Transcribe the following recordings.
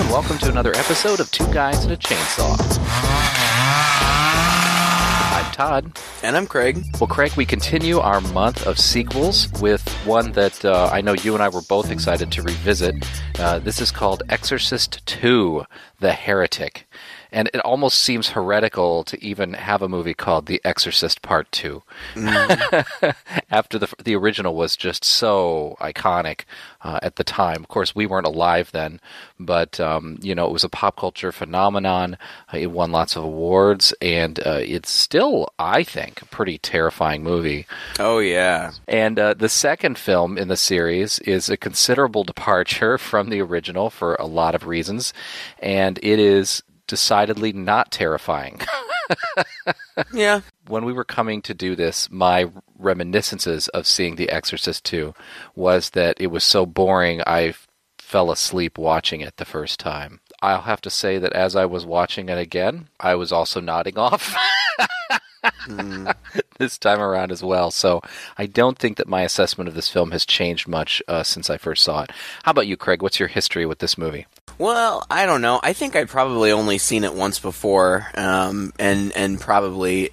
welcome to another episode of Two Guys and a Chainsaw. I'm Todd. And I'm Craig. Well, Craig, we continue our month of sequels with one that I know you and I were both excited to revisit. This is called Exorcist 2, The Heretic. And it almost seems heretical to even have a movie called The Exorcist Part 2. After the original was just so iconic at the time. Of course, we weren't alive then, but it was a pop culture phenomenon. It won lots of awards, and it's still, I think, a pretty terrifying movie. Oh, yeah. And the second film in the series is a considerable departure from the original for a lot of reasons, and it is decidedly not terrifying. Yeah. When we were coming to do this, my reminiscences of seeing The Exorcist 2 was that it was so boring I fell asleep watching it the first time. I'll have to say that as I was watching it again, I was also nodding off. This time around as well. So I don't think that my assessment of this film has changed much since I first saw it. How about you, Craig? What's your history with this movie? Well, I don't know. I think I'd probably only seen it once before, and probably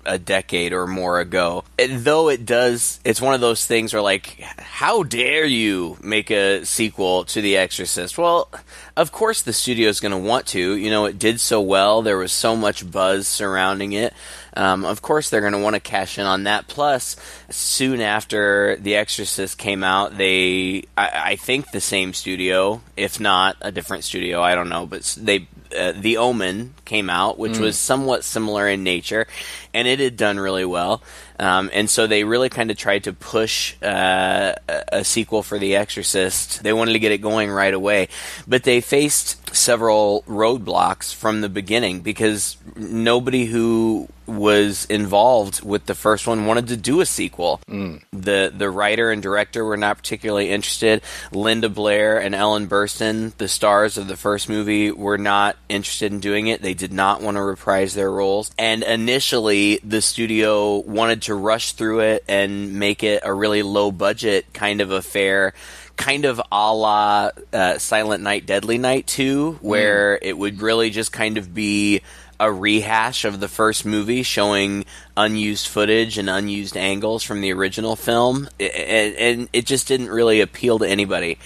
a decade or more ago. Though it's one of those things where, like, how dare you make a sequel to The Exorcist? Well, of course the studio's going to want to. You know, it did so well. There was so much buzz surrounding it. Of course they're going to want to cash in on that. Plus, soon after The Exorcist came out, I think the same studio, if not a different studio, I don't know, but The Omen came out, which was somewhat similar in nature, and it had done really well. And so they really kind of tried to push a sequel for The Exorcist. They wanted to get it going right away. But they faced several roadblocks from the beginning because nobody who was involved with the first one wanted to do a sequel. The writer and director were not particularly interested. Linda Blair and Ellen Burstyn, the stars of the first movie, were not interested in doing it. They did not want to reprise their roles. And initially, the studio wanted to rush through it and make it a really low-budget kind of affair, kind of a la Silent Night, Deadly Night 2, where it would really just kind of be a rehash of the first movie, showing unused footage and unused angles from the original film, and it just didn't really appeal to anybody.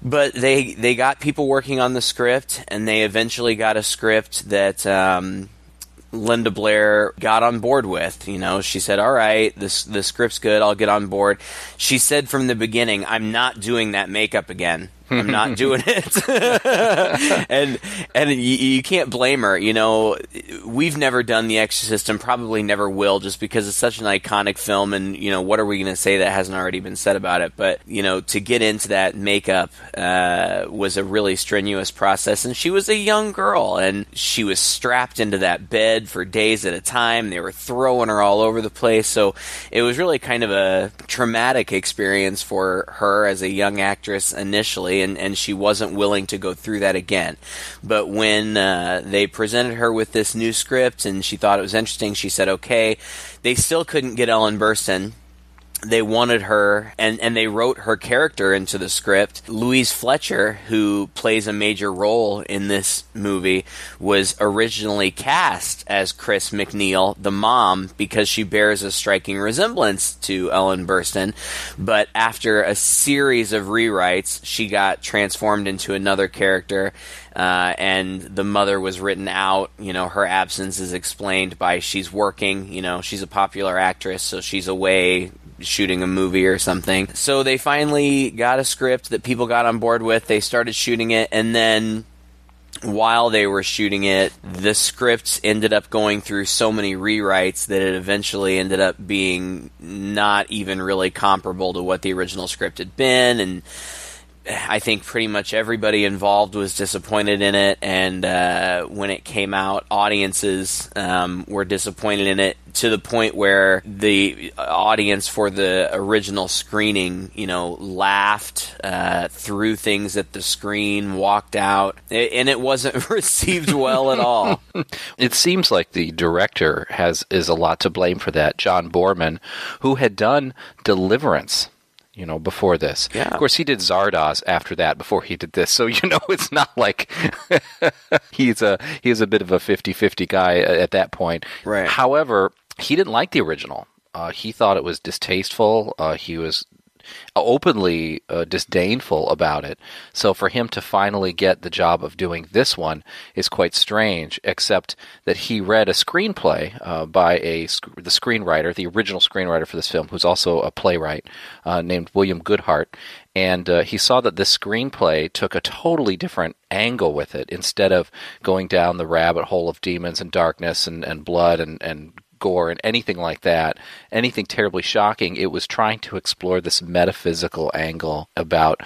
But they got people working on the script, and they eventually got a script that Linda Blair got on board with. You know, she said, all right, the script's good, I'll get on board. She said from the beginning, I'm not doing that makeup again. I'm not doing it. and you can't blame her. You know, we've never done The Exorcist and probably never will, just because it's such an iconic film, and, you know, what are we going to say that hasn't already been said about it? But, you know, to get into that makeup was a really strenuous process, and she was a young girl, and she was strapped into that bed for days at a time. They were throwing her all over the place, so it was really kind of a traumatic experience for her as a young actress initially, and she wasn't willing to go through that again. But when they presented her with this new script and she thought it was interesting, she said okay. They still couldn't get Ellen Burstyn. They wanted her, and they wrote her character into the script. Louise Fletcher, who plays a major role in this movie, was originally cast as Chris McNeil, the mom, because she bears a striking resemblance to Ellen Burstyn. But after a series of rewrites, she got transformed into another character, and the mother was written out. You know, her absence is explained by she's working. You know, she's a popular actress, so she's away shooting a movie or something. So they finally got a script that people got on board with. They started shooting it, and then while they were shooting it, the script ended up going through so many rewrites that it eventually ended up being not even really comparable to what the original script had been, and I think pretty much everybody involved was disappointed in it, and when it came out, audiences were disappointed in it, to the point where the audience for the original screening, you know, laughed, threw things at the screen, walked out, and it wasn't received well at all. It seems like the director is a lot to blame for that, John Boorman, who had done Deliverance. before this. Yeah. Of course, he did Zardoz after that, before he did this. So, it's not like he's a bit of a 50-50 guy at that point. Right. However, he didn't like the original. He thought it was distasteful. He was openly disdainful about it. So for him to finally get the job of doing this one is quite strange, except that he read a screenplay by the screenwriter, the original screenwriter for this film, who's also a playwright, named William Goodhart. And he saw that this screenplay took a totally different angle with it. Instead of going down the rabbit hole of demons and darkness and blood and gore and anything like that, anything terribly shocking, it was trying to explore this metaphysical angle about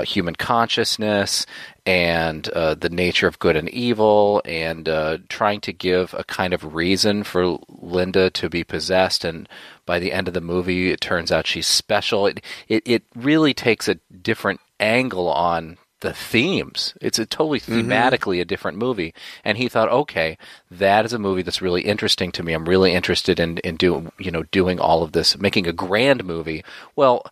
human consciousness and the nature of good and evil, and trying to give a kind of reason for Linda to be possessed. And by the end of the movie, it turns out she's special. It really takes a different angle on the themes. It's a totally thematically a different movie. And he thought, okay, that is a movie that's really interesting to me. I'm really interested in doing all of this, making a grand movie. Well,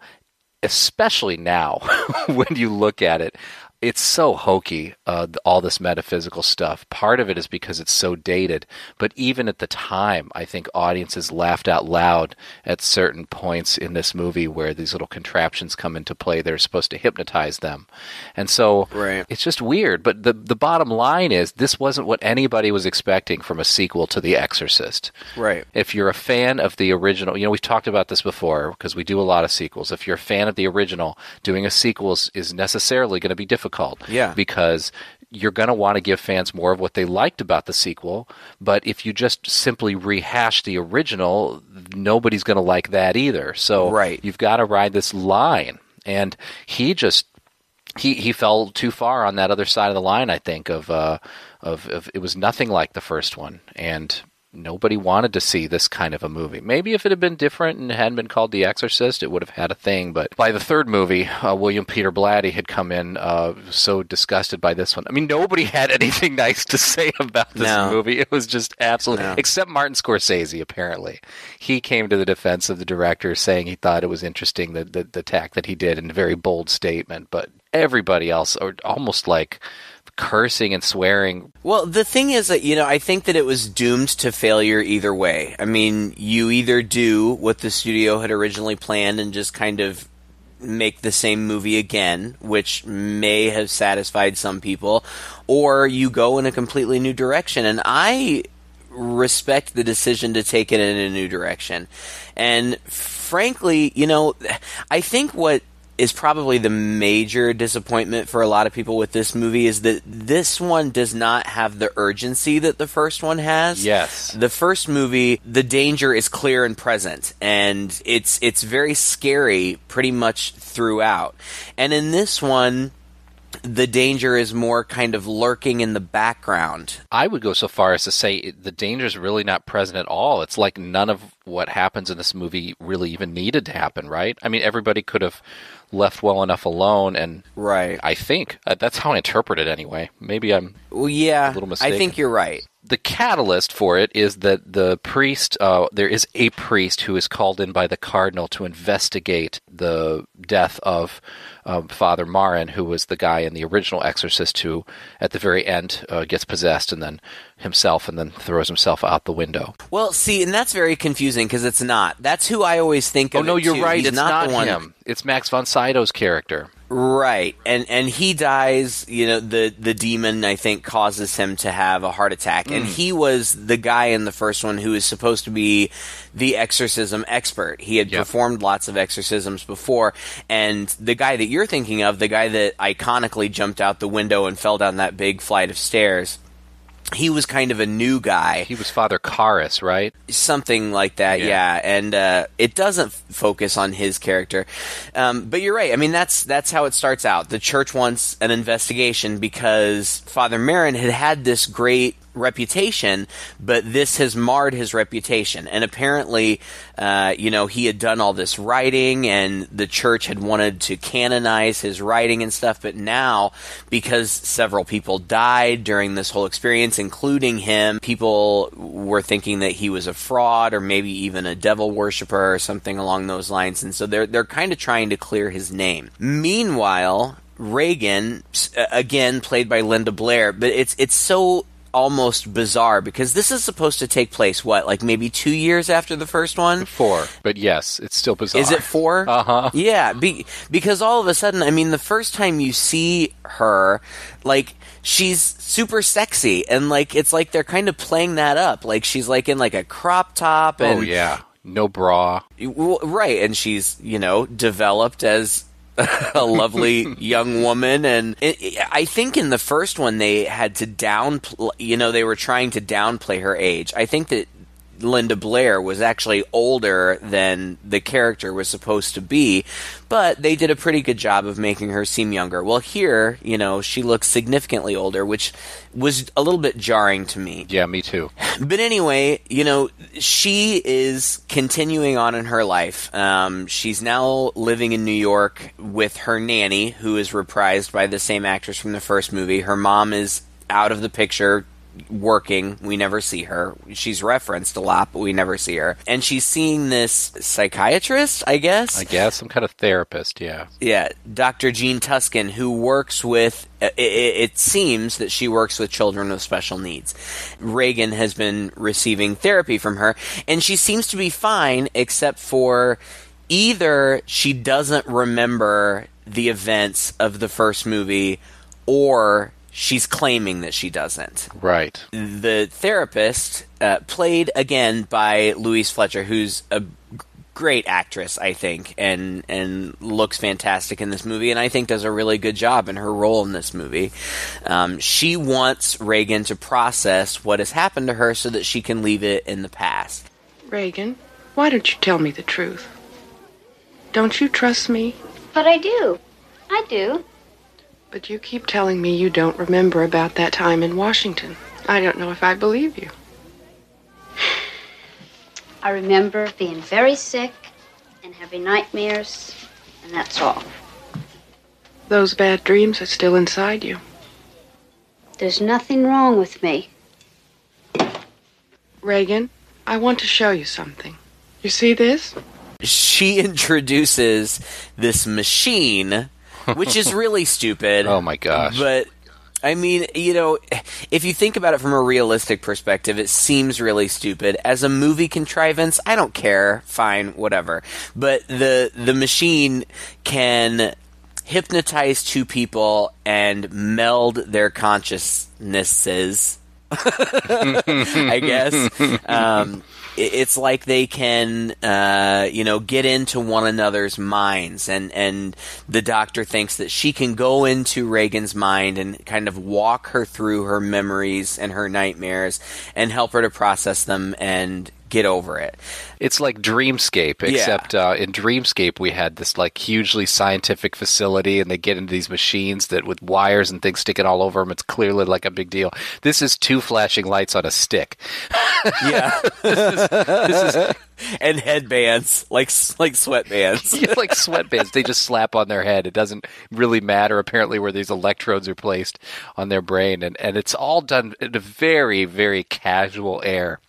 especially now when you look at it, it's so hokey, all this metaphysical stuff. Part of it is because it's so dated, but even at the time, I think audiences laughed out loud at certain points in this movie where these little contraptions come into play. They're supposed to hypnotize them. And so It's just weird. But the bottom line is, this wasn't what anybody was expecting from a sequel to The Exorcist. Right. If you're a fan of the original, we've talked about this before because we do a lot of sequels. If you're a fan of the original, doing a sequel is necessarily going to be difficult. Yeah. Because you're going to want to give fans more of what they liked about the sequel, but if you just simply rehash the original, nobody's going to like that either. So You've got to ride this line. And he fell too far on that other side of the line, I think, of it was nothing like the first one. And nobody wanted to see this kind of a movie. Maybe if it had been different and hadn't been called The Exorcist, it would have had a thing. But by the third movie, William Peter Blatty had come in so disgusted by this one. I mean, nobody had anything nice to say about this movie. It was just absolutely... Except Martin Scorsese, apparently. He came to the defense of the director, saying he thought it was interesting, the tack that he did, in a very bold statement. But everybody else, or almost like... cursing and swearing. Well, the thing is that, I think that it was doomed to failure either way. I mean, you either do what the studio had originally planned and just kind of make the same movie again, which may have satisfied some people, or you go in a completely new direction. And I respect the decision to take it in a new direction. And frankly, I think what is probably the major disappointment for a lot of people with this movie is that this one does not have the urgency that the first one has. Yes. The first movie, the danger is clear and present, and it's very scary pretty much throughout. And in this one, the danger is more kind of lurking in the background. I would go so far as to say the danger is really not present at all. It's like none of what happens in this movie really even needed to happen, right? I mean, everybody could have left well enough alone, and I think that's how I interpret it anyway. Maybe I'm a little mistaken. I think you're right. The catalyst for it is that the priest, there is a priest who is called in by the cardinal to investigate the death of Father Marin, who was the guy in the original Exorcist who, at the very end, gets possessed and then throws himself out the window. Well, see, and that's very confusing because it's not. That's who I always think of. Oh, no, you're too. right. He's it's not the one. Him. It's Max von Sydow's character. Right, and he dies. The demon, I think, causes him to have a heart attack, and he was the guy in the first one who is supposed to be the exorcism expert. He had performed lots of exorcisms before, and the guy that you're thinking of, the guy that iconically jumped out the window and fell down that big flight of stairs, he was kind of a new guy. He was Father Karras, right? Something like that, yeah. And it doesn't focus on his character. But you're right. I mean, that's how it starts out. The church wants an investigation because Father Marin had this great reputation, but this has marred his reputation. And apparently, he had done all this writing, and the church had wanted to canonize his writing and stuff. But now, because several people died during this whole experience, including him, people were thinking that he was a fraud or maybe even a devil worshiper or something along those lines. And so they're kind of trying to clear his name. Meanwhile, Regan, again played by Linda Blair, but it's so almost bizarre because this is supposed to take place, like maybe 2 years after the first one? 4, but yes, it's still bizarre. Is it 4? Uh-huh. Yeah, because all of a sudden, I mean, the first time you see her, like, she's super sexy, and, like, it's like they're kind of playing that up. Like, she's, like, in, like, a crop top. And, oh, yeah. No bra. Right, and she's, developed as a lovely young woman. And I think in the first one they had to they were trying to downplay her age. I think that Linda Blair was actually older than the character was supposed to be, but they did a pretty good job of making her seem younger. Well, here, she looks significantly older, which was a little bit jarring to me. Yeah, me too. But anyway, she is continuing on in her life. She's now living in New York with her nanny, who is reprised by the same actress from the first movie. Her mom is out of the picture, working. We never see her. She's referenced a lot, but we never see her. And she's seeing this psychiatrist, I guess, some kind of therapist. Yeah, Dr. Jean Tuscan, who works with, it seems that she works with children with special needs. Regan has been receiving therapy from her, and she seems to be fine, except for either she doesn't remember the events of the first movie, or she's claiming that she doesn't. Right. The therapist, played again by Louise Fletcher, who's a great actress, I think, and looks fantastic in this movie, and I think does a really good job in her role in this movie. She wants Regan to process what has happened to her so that she can leave it in the past. Regan, why don't you tell me the truth? Don't you trust me? But I do. I do. But you keep telling me you don't remember about that time in Washington. I don't know if I believe you. I remember being very sick and having nightmares, and that's all. Those bad dreams are still inside you. There's nothing wrong with me. Regan, I want to show you something. You see this? She introduces this machine, which is really stupid. Oh my gosh. But, I mean, if you think about it from a realistic perspective, it seems really stupid. As a movie contrivance, I don't care. Fine, whatever. But the machine can hypnotize two people and meld their consciousnesses, I guess. It's like they can, get into one another's minds, and the doctor thinks that she can go into Regan's mind and kind of walk her through her memories and her nightmares and help her to process them and get over it. It's like Dreamscape, except in Dreamscape we had this like hugely scientific facility, and they get into these machines that with wires and things sticking all over them. It's clearly like a big deal. This is two flashing lights on a stick. Yeah. this is and headbands, like sweatbands. Yeah, like sweatbands. They just slap on their head. It doesn't really matter, apparently, where these electrodes are placed on their brain. And it's all done in a very, very casual air.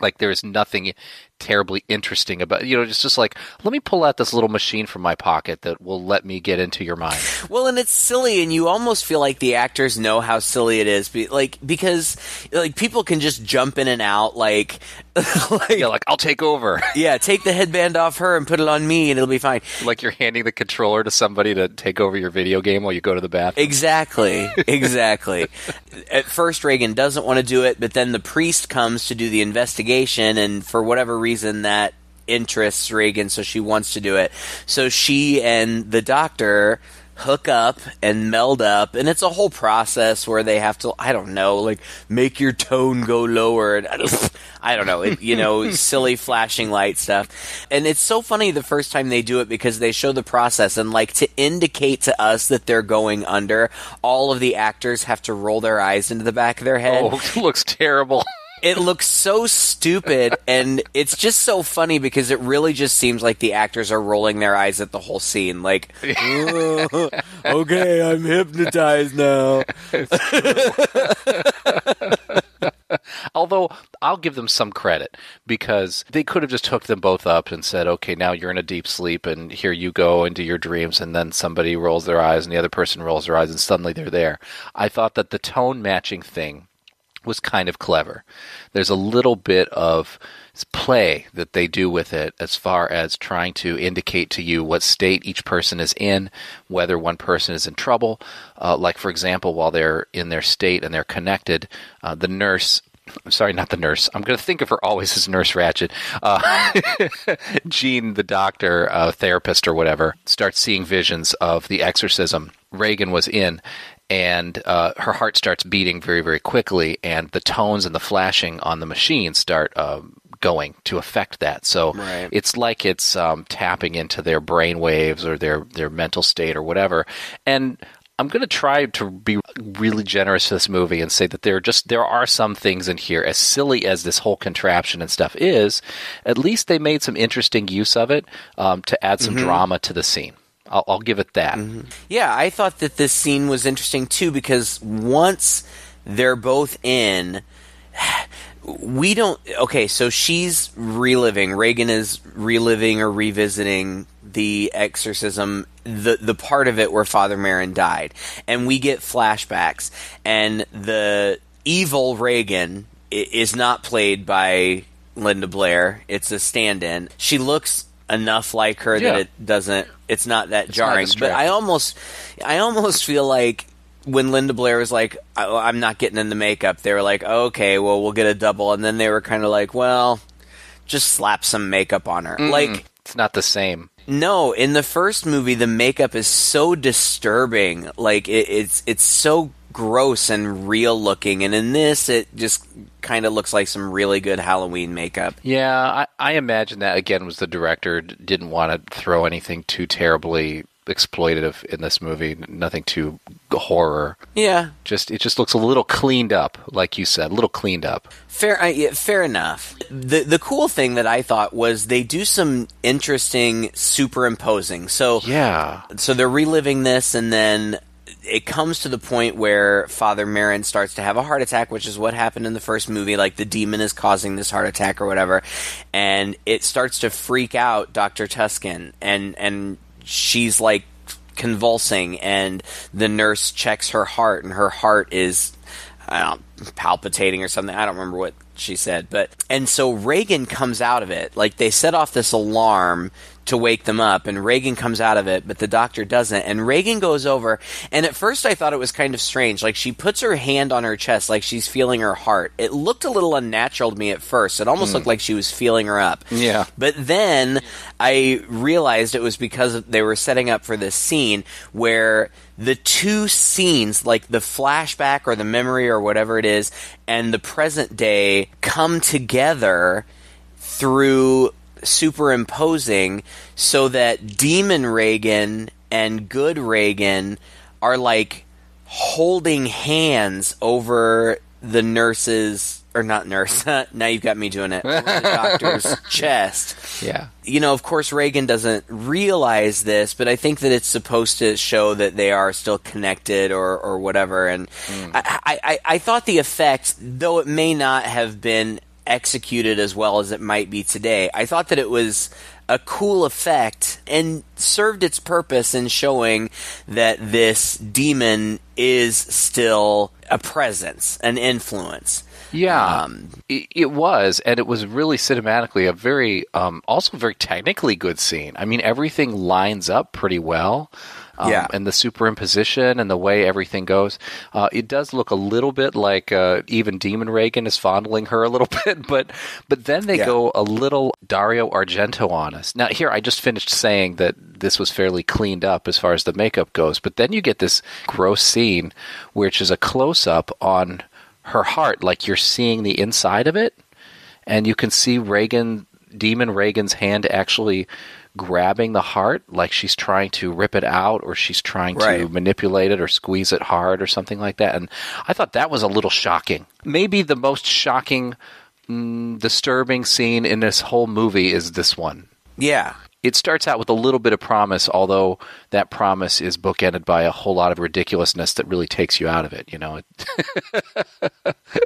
Like there's nothing terribly interesting about it's just like, let me pull out this little machine from my pocket that will let me get into your mind. Well, and it's silly, and you almost feel like the actors know how silly it is, because people can just jump in and out, like I'll take over. Yeah, take the headband off her and put it on me, and it'll be fine. Like you're handing the controller to somebody to take over your video game while you go to the bathroom. Exactly. At first, Regan doesn't want to do it, but then the priest comes to do the investigation, and for whatever reason that interests Regan, so she wants to do it. So she and the doctor hook up and meld up, and it's a whole process where they have to, I don't know, like make your tone go lower. I don't know, silly flashing light stuff. And it's so funny the first time they do it because they show the process, and like to indicate to us that they're going under, all of the actors have to roll their eyes into the back of their head. Oh, it looks terrible. It looks so stupid, and it's just so funny because it really just seems like the actors are rolling their eyes at the whole scene. Like, oh, okay, I'm hypnotized now. Although, I'll give them some credit, because they could have just hooked them both up and said, okay, now you're in a deep sleep, and here you go into your dreams, and then somebody rolls their eyes, and the other person rolls their eyes, and suddenly they're there. I thought that the tone matching thing was kind of clever. There's a little bit of play that they do with it as far as trying to indicate to you what state each person is in, whether one person is in trouble. Like, for example, while they're in their state and they're connected, the nurse... I'm sorry, not the nurse. I'm going to think of her always as Nurse Ratched. Jean, the doctor, therapist or whatever, starts seeing visions of the exorcism Regan was in, and her heart starts beating very, very quickly, and the tones and the flashing on the machine start going to affect that. So right. It's like it's tapping into their brain waves or their mental state or whatever. And I'm going to try to be really generous to this movie and say that there are some things in here, as silly as this whole contraption and stuff is, at least they made some interesting use of it to add some drama to the scene. I'll give it that. Mm-hmm. Yeah, I thought that this scene was interesting too, because once they're both in, so she's Regan is reliving or revisiting the exorcism, the part of it where Father Merrin died. And we get flashbacks. And the evil Regan is not played by Linda Blair. It's a stand-in. She looks enough like her that it's not that jarring. But I almost feel like when Linda Blair was like, I'm not getting in the makeup, they were like, okay, well, we'll get a double. And then they were kind of like, well, just slap some makeup on her. Like, it's not the same. No, in the first movie, the makeup is so disturbing. Like, it's so gross and real looking. And in this, it just kind of looks like some really good Halloween makeup. Yeah, I imagine that, again, was the director didn't want to throw anything too terribly exploitative in this movie. Nothing too horror. Yeah. It just looks a little cleaned up, like you said, a little cleaned up. Fair enough. The cool thing that I thought was they do some interesting superimposing. So they're reliving this, and then it comes to the point where Father Merrin starts to have a heart attack, which is what happened in the first movie. Like, the demon is causing this heart attack or whatever, and it starts to freak out Dr. Tuscan, and she's like convulsing, and the nurse checks her heart, and her heart is palpitating or something. I don't remember what she said, and so Regan comes out of it. Like, they set off this alarm to wake them up, and Regan comes out of it, but the doctor doesn't. And Regan goes over, and at first I thought it was kind of strange. Like, she puts her hand on her chest like she's feeling her heart. It looked a little unnatural to me at first. It almost looked like she was feeling her up. Yeah. But then I realized it was because they were setting up for this scene where the two scenes, like the flashback or the memory or whatever it is, and the present day come together through superimposing, so that demon Regan and good Regan are like holding hands over the nurse's, or not nurse, now you've got me doing it, over the doctor's chest. Yeah. Of course Regan doesn't realize this, but I think that it's supposed to show that they are still connected or whatever. And I thought the effect, though it may not have been executed as well as it might be today, I thought that it was a cool effect and served its purpose in showing that this demon is still a presence, an influence. Yeah, it was, and it was really cinematically a very, also very technically good scene. I mean, everything lines up pretty well. And the superimposition and the way everything goes. It does look a little bit like even Demon Reagan is fondling her a little bit, but then they go a little Dario Argento on us. Now, here, I just finished saying that this was fairly cleaned up as far as the makeup goes, but then you get this gross scene, which is a close-up on her heart, like you're seeing the inside of it, and you can see Demon Reagan's hand actually grabbing the heart, like she's trying to rip it out, or she's trying to manipulate it or squeeze it hard or something like that. And I thought that was a little shocking. Maybe the most shocking, disturbing scene in this whole movie is this one. Yeah. It starts out with a little bit of promise, although that promise is bookended by a whole lot of ridiculousness that really takes you out of it, you know.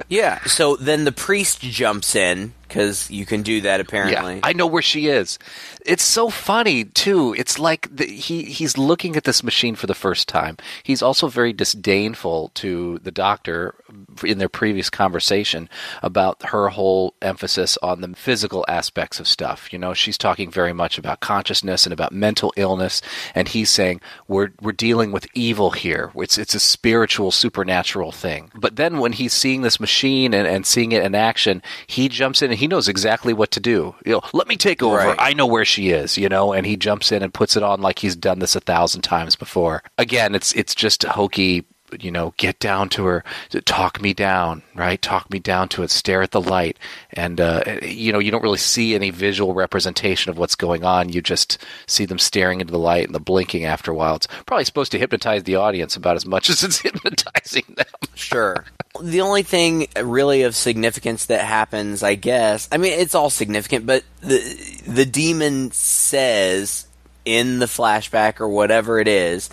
Yeah, so then the priest jumps in, because you can do that apparently. Yeah, I know where she is. It's so funny, too. It's like he's looking at this machine for the first time. He's also very disdainful to the doctor in their previous conversation about her whole emphasis on the physical aspects of stuff. You know, she's talking very much about consciousness and about mental illness, and he's saying, we're dealing with evil here. It's a spiritual, supernatural thing. But then when he's seeing this machine and seeing it in action, he jumps in and he knows exactly what to do. You know, let me take over. Right. I know where she is, you know, and he jumps in and puts it on like he's done this 1,000 times before. Again, it's just hokey, you know, get down to her, talk me down, right? Talk me down to it, stare at the light. And, you know, you don't really see any visual representation of what's going on. You just see them staring into the light and the blinking after a while. It's probably supposed to hypnotize the audience about as much as it's hypnotizing them. Sure. The only thing really of significance that happens, I guess, I mean, it's all significant, but the demon says in the flashback or whatever it is,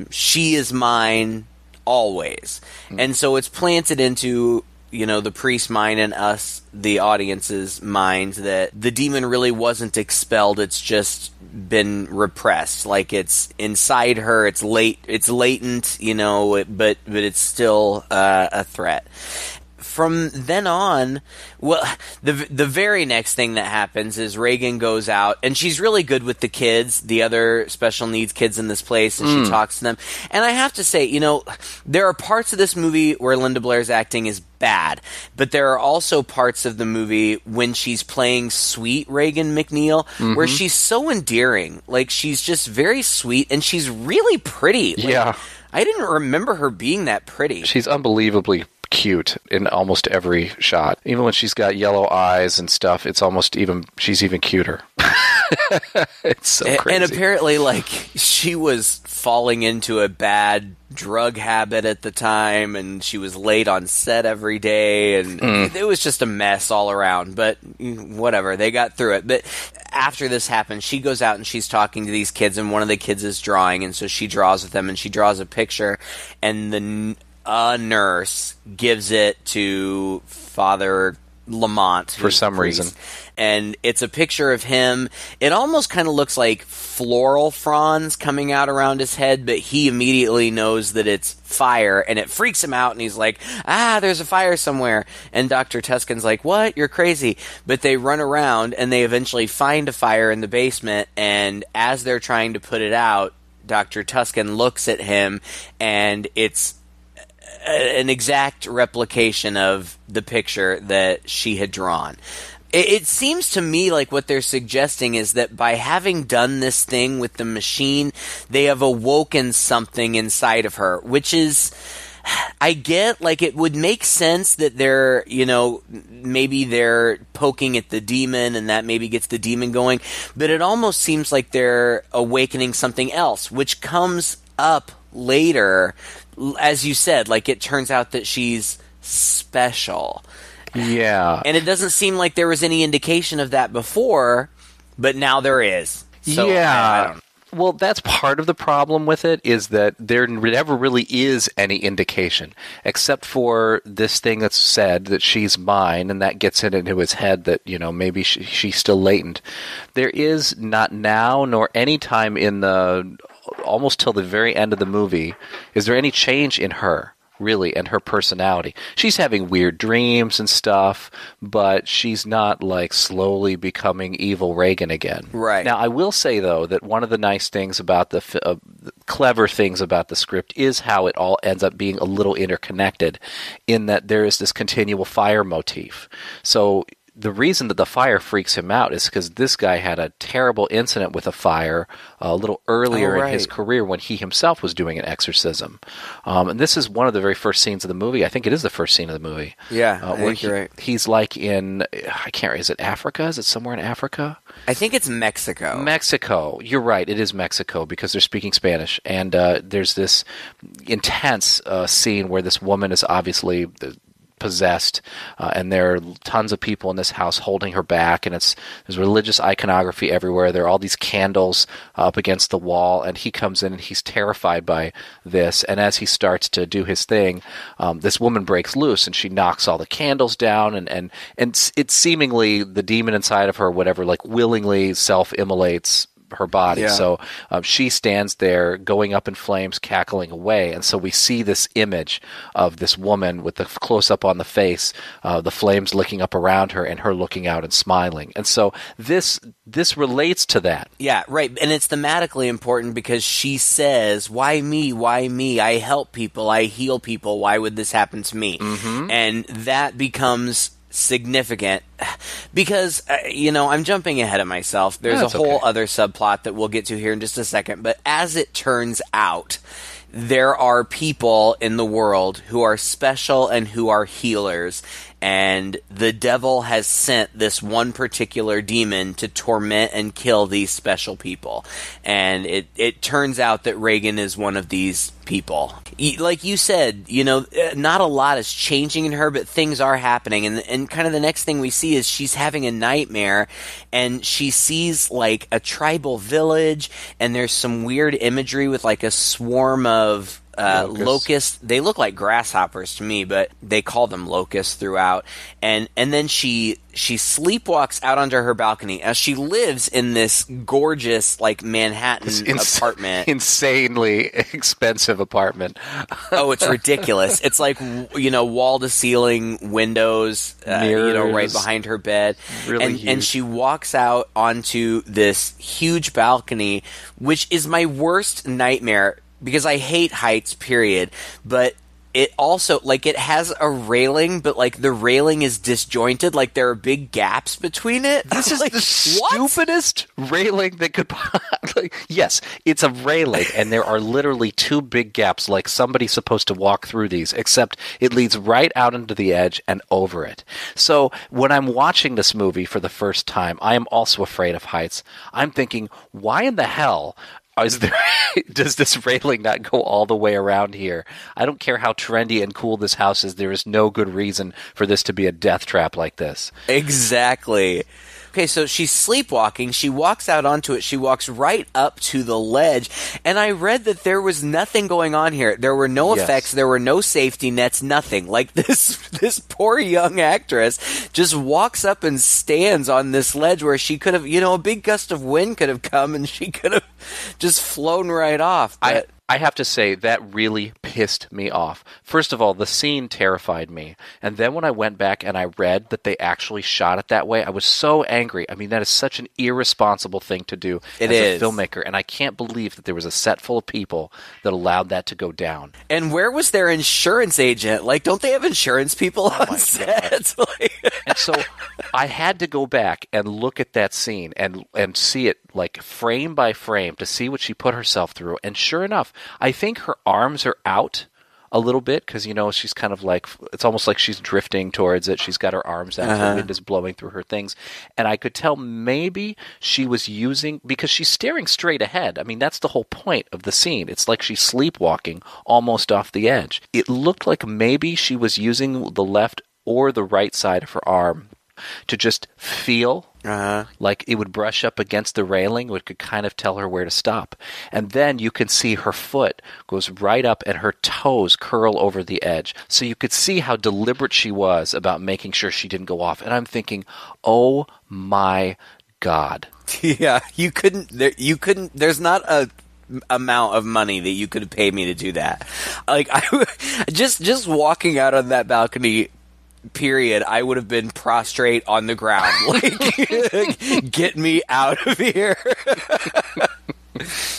she is mine always. And so it's planted into, you know, the priest's mind and us, the audience's mind, that the demon really wasn't expelled, it's just been repressed. Like, it's inside her, it's latent, you know, but it's still a threat. From then on, well, the very next thing that happens is Reagan goes out, and she's really good with the kids, the other special needs kids in this place, and she talks to them. And I have to say, you know, there are parts of this movie where Linda Blair's acting is bad, but there are also parts of the movie when she's playing sweet Reagan McNeil where she's so endearing. Like, she's just very sweet, and she's really pretty. Like, Yeah. I didn't remember her being that pretty. She's unbelievably cute in almost every shot. Even when she's got yellow eyes and stuff, she's even cuter. It's so crazy. And apparently, like, she was falling into a bad drug habit at the time, and she was late on set every day, and it was just a mess all around. But whatever, they got through it. But after this happens, she goes out and she's talking to these kids, and one of the kids is drawing, and so she draws with them, and she draws a picture, and a nurse gives it to Father Lamont for some reason, and it's a picture of him. It almost kind of looks like floral fronds coming out around his head, but he immediately knows that it's fire, and it freaks him out, and he's like, there's a fire somewhere. And Dr. Tuscan's like, what? You're crazy. But they run around, and they eventually find a fire in the basement, and as they're trying to put it out, Dr. Tuscan looks at him, and it's an exact replication of the picture that she had drawn. It seems to me like what they're suggesting is that by having done this thing with the machine, they have awoken something inside of her, which is, I get, like, it would make sense that they're, you know, maybe they're poking at the demon and that maybe gets the demon going, but it almost seems like they're awakening something else, which comes up later. As you said, like, it turns out that she's special. Yeah. And it doesn't seem like there was any indication of that before, but now there is. So, yeah. I don't know. Well, that's part of the problem with it, is that there never really is any indication, except for this thing that's said that she's mine, and that gets it into his head that, you know, maybe she's still latent. There is not now nor any time in the almost till the very end of the movie is there any change in her. really, and her personality. She's having weird dreams and stuff, but she's not like slowly becoming evil Reagan again. Right. Now, I will say, though, that one of the nice things about the clever things about the script is how it all ends up being a little interconnected, in that there is this continual fire motif. So the reason that the fire freaks him out is because this guy had a terrible incident with a fire a little earlier in his career when he himself was doing an exorcism. And this is one of the very first scenes of the movie. I think it is the first scene of the movie. Yeah, I think you're right. He's like in, I can't remember, is it Africa? Is it somewhere in Africa? I think it's Mexico. Mexico. You're right. It is Mexico because they're speaking Spanish. And there's this intense scene where this woman is obviously possessed, and there are tons of people in this house holding her back, and there's religious iconography everywhere. There are all these candles up against the wall, and he comes in and he's terrified by this. And as he starts to do his thing, this woman breaks loose and she knocks all the candles down, and it's seemingly the demon inside of her, whatever, like willingly self-immolates her body. Yeah. So she stands there going up in flames, cackling away. And so we see this image of this woman with the close-up on the face, the flames licking up around her, and her looking out and smiling. And so this relates to that. Yeah, right. And it's thematically important because she says, why me? Why me? I help people. I heal people. Why would this happen to me? Mm-hmm. And that becomes significant because I'm jumping ahead of myself. There's a whole other subplot that we'll get to here in just a second, but as it turns out, there are people in the world who are special and who are healers, and the devil has sent this one particular demon to torment and kill these special people. And it turns out that Reagan is one of these people. Like you said, not a lot is changing in her, but things are happening. And kind of the next thing we see is she's having a nightmare, and she sees like a tribal village, and there's some weird imagery with like a swarm of locusts. They look like grasshoppers to me, but they call them locusts throughout. And then she sleepwalks out onto her balcony as she lives in this gorgeous like Manhattan apartment. Insanely expensive apartment. Oh, it's ridiculous. It's like, wall to ceiling windows, mirrors, right behind her bed. Really huge. And she walks out onto this huge balcony, which is my worst nightmare because I hate heights, period. But it also, like, it has a railing, but, like, the railing is disjointed. Like, there are big gaps between it. This is like, the stupidest railing that could possibly... Yes, it's a railing, and there are literally two big gaps, like somebody's supposed to walk through these, except it leads right out into the edge and over it. So, when I'm watching this movie for the first time, I am also afraid of heights. I'm thinking, why in the hell... does this railing not go all the way around here? I don't care how trendy and cool this house is. There is no good reason for this to be a death trap like this. Exactly. Okay, so she's sleepwalking. She walks out onto it. She walks right up to the ledge. And I read that there was nothing going on here. There were no effects. There were no safety nets, nothing. Like this poor young actress just walks up and stands on this ledge where she could have, a big gust of wind could have come and she could have just flown right off. But I have to say, that really pissed me off. First of all, the scene terrified me. And then when I went back and I read that they actually shot it that way, I was so angry. I mean, that is such an irresponsible thing to do as a filmmaker. And I can't believe that there was a set full of people that allowed that to go down. And where was their insurance agent? Like, don't they have insurance people on set? And so I had to go back and look at that scene and see it like frame by frame to see what she put herself through. And sure enough, I think her arms are out a little bit because, she's kind of like, it's almost like she's drifting towards it. She's got her arms out, the wind is blowing through her things. And I could tell maybe she was using, because she's staring straight ahead. I mean, that's the whole point of the scene. It's like she's sleepwalking almost off the edge. It looked like maybe she was using the left or the right side of her arm to just feel like it would brush up against the railing, which could kind of tell her where to stop. And then you can see her foot goes right up and her toes curl over the edge. So you could see how deliberate she was about making sure she didn't go off. And I'm thinking, oh my God. Yeah, you couldn't, there's not a amount of money that you could have paid me to do that. Like, just walking out on that balcony, period, I would have been prostrate on the ground. Like, get me out of here.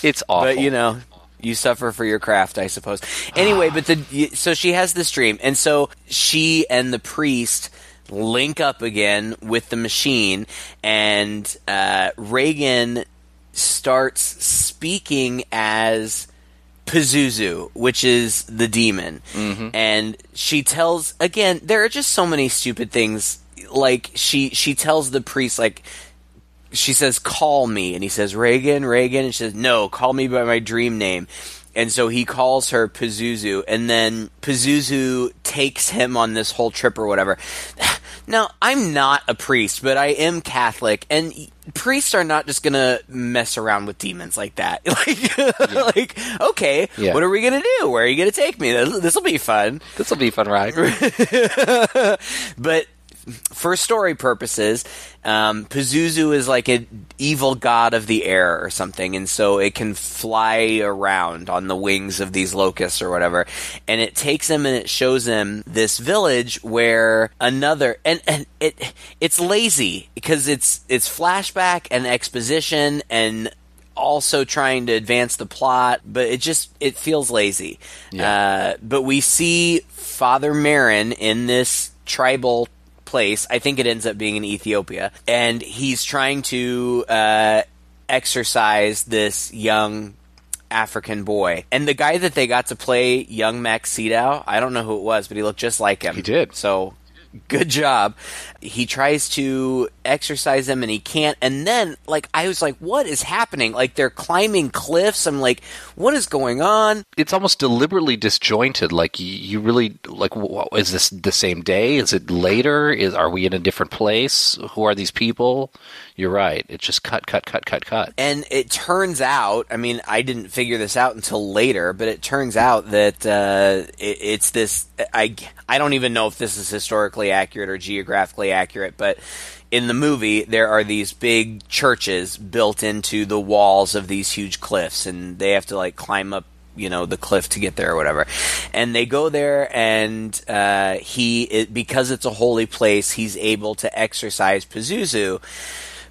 It's awful. But, you suffer for your craft, I suppose. Anyway, so she has this dream, and so she and the priest link up again with the machine, and Reagan starts speaking as Pazuzu, which is the demon. Mm-hmm. And she tells, again, there are just so many stupid things. Like, she tells the priest, like, she says, call me. And he says, Reagan. And she says, no, call me by my dream name. And so he calls her Pazuzu. And then Pazuzu takes him on this whole trip or whatever. Now, I'm not a priest, but I am Catholic. And priests are not just going to mess around with demons like that. Like, okay, what are we going to do? Where are you going to take me? This will be fun. This will be a fun ride. But for story purposes, Pazuzu is like an evil god of the air or something, and so it can fly around on the wings of these locusts or whatever. And it takes him and it shows him this village where another and it's lazy because it's flashback and exposition and also trying to advance the plot, but it feels lazy. Yeah. But we see Father Marin in this tribal place. I think it ends up being in Ethiopia, and he's trying to exorcise this young African boy. And the guy that they got to play young Max Sydow, I don't know who it was, but he looked just like him. He did. So good job. He tries to exorcise him and he can't. And then, like, I was like, what is happening? Like, they're climbing cliffs. I'm like, what is going on? It's almost deliberately disjointed. Like, you really, like, is this the same day? Is it later? Are we in a different place? Who are these people? You're right. It's just cut. And it turns out, I mean, I didn't figure this out until later, but it turns out that it's this, I don't even know if this is historically accurate or geographically accurate, but in the movie, there are these big churches built into the walls of these huge cliffs, and they have to, like, climb up, the cliff to get there or whatever. And they go there, and because it's a holy place, he's able to exorcise Pazuzu.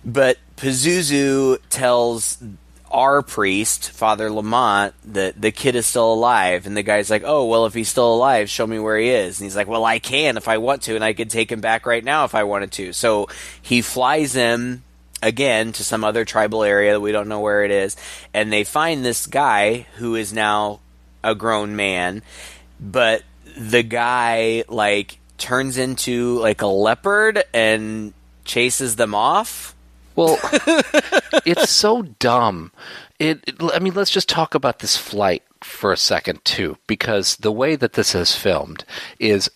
But Pazuzu tells our priest, Father Lamont, that the kid is still alive. And the guy's like, oh, well, if he's still alive, show me where he is. And he's like, well, I can if I want to, and I could take him back right now if I wanted to. So he flies him again to some other tribal area that we don't know where it is. And they find this guy who is now a grown man. But the guy, like, turns into, like, a leopard and chases them off. Well, it's so dumb. I mean, let's just talk about this flight for a second, too, because the way that this is filmed is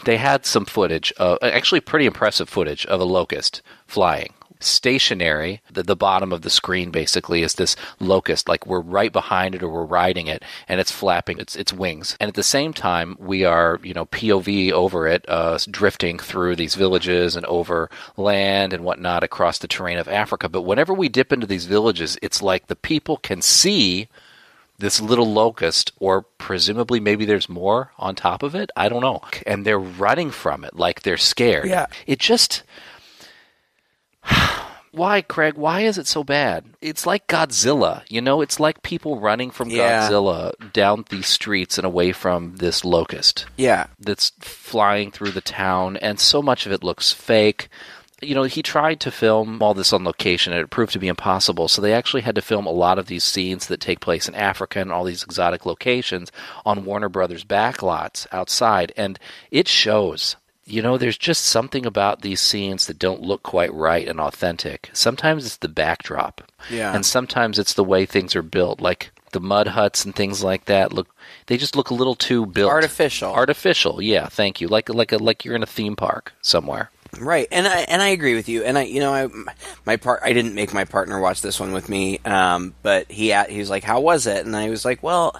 they had some footage, actually pretty impressive footage, of a locust flying. Stationary, the bottom of the screen basically is this locust, like we're right behind it or we're riding it, and it's flapping its wings. And at the same time, we are, POV over it, drifting through these villages and over land and whatnot across the terrain of Africa. But whenever we dip into these villages, it's like the people can see this little locust, or presumably maybe there's more on top of it. I don't know. And they're running from it like they're scared. Yeah. It just... Why, Craig? Why is it so bad? It's like Godzilla, It's like people running from Godzilla down these streets and away from this locust. Yeah. That's flying through the town, and so much of it looks fake. He tried to film all this on location, and it proved to be impossible, so they actually had to film a lot of these scenes that take place in Africa and all these exotic locations on Warner Brothers backlots outside, and it shows. There's just something about these scenes that don't look quite right and authentic. Sometimes it's the backdrop. Yeah. And sometimes it's the way things are built, like the mud huts and things like that. They just look a little too built. Artificial, yeah, thank you. Like you're in a theme park somewhere. Right. And I agree with you. And I didn't make my partner watch this one with me, but he was like, "How was it?" And I was like, "Well,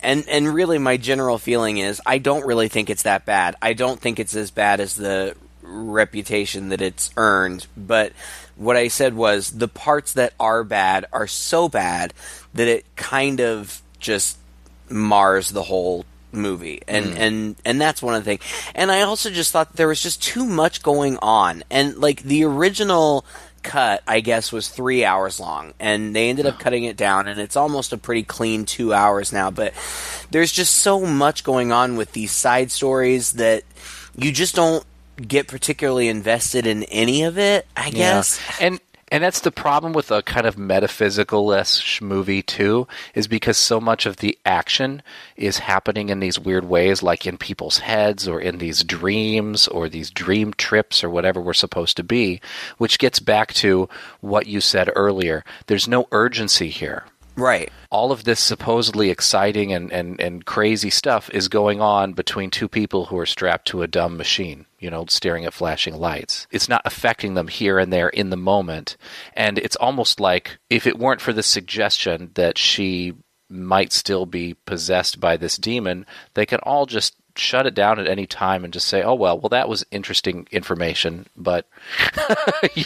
And really, my general feeling is I don't really think it's that bad. I don't think it's as bad as the reputation that it's earned. But what I said was the parts that are bad are so bad that it kind of just mars the whole movie. And that's one of the things. And I also just thought there was just too much going on. And like the original cut, I guess, was 3 hours long, and they ended up cutting it down, and it's almost a pretty clean 2 hours now. But there's just so much going on with these side stories that you just don't get particularly invested in any of it, I guess. And that's the problem with a kind of metaphysical-ish movie, too, is because so much of the action is happening in these weird ways, like in people's heads or in these dreams or these dream trips or whatever we're supposed to be, which gets back to what you said earlier. There's no urgency here. Right. All of this supposedly exciting and crazy stuff is going on between two people who are strapped to a dumb machine, staring at flashing lights. It's not affecting them here and there in the moment. And it's almost like if it weren't for the suggestion that she might still be possessed by this demon, they can all just shut it down at any time and just say, oh, well, that was interesting information, but,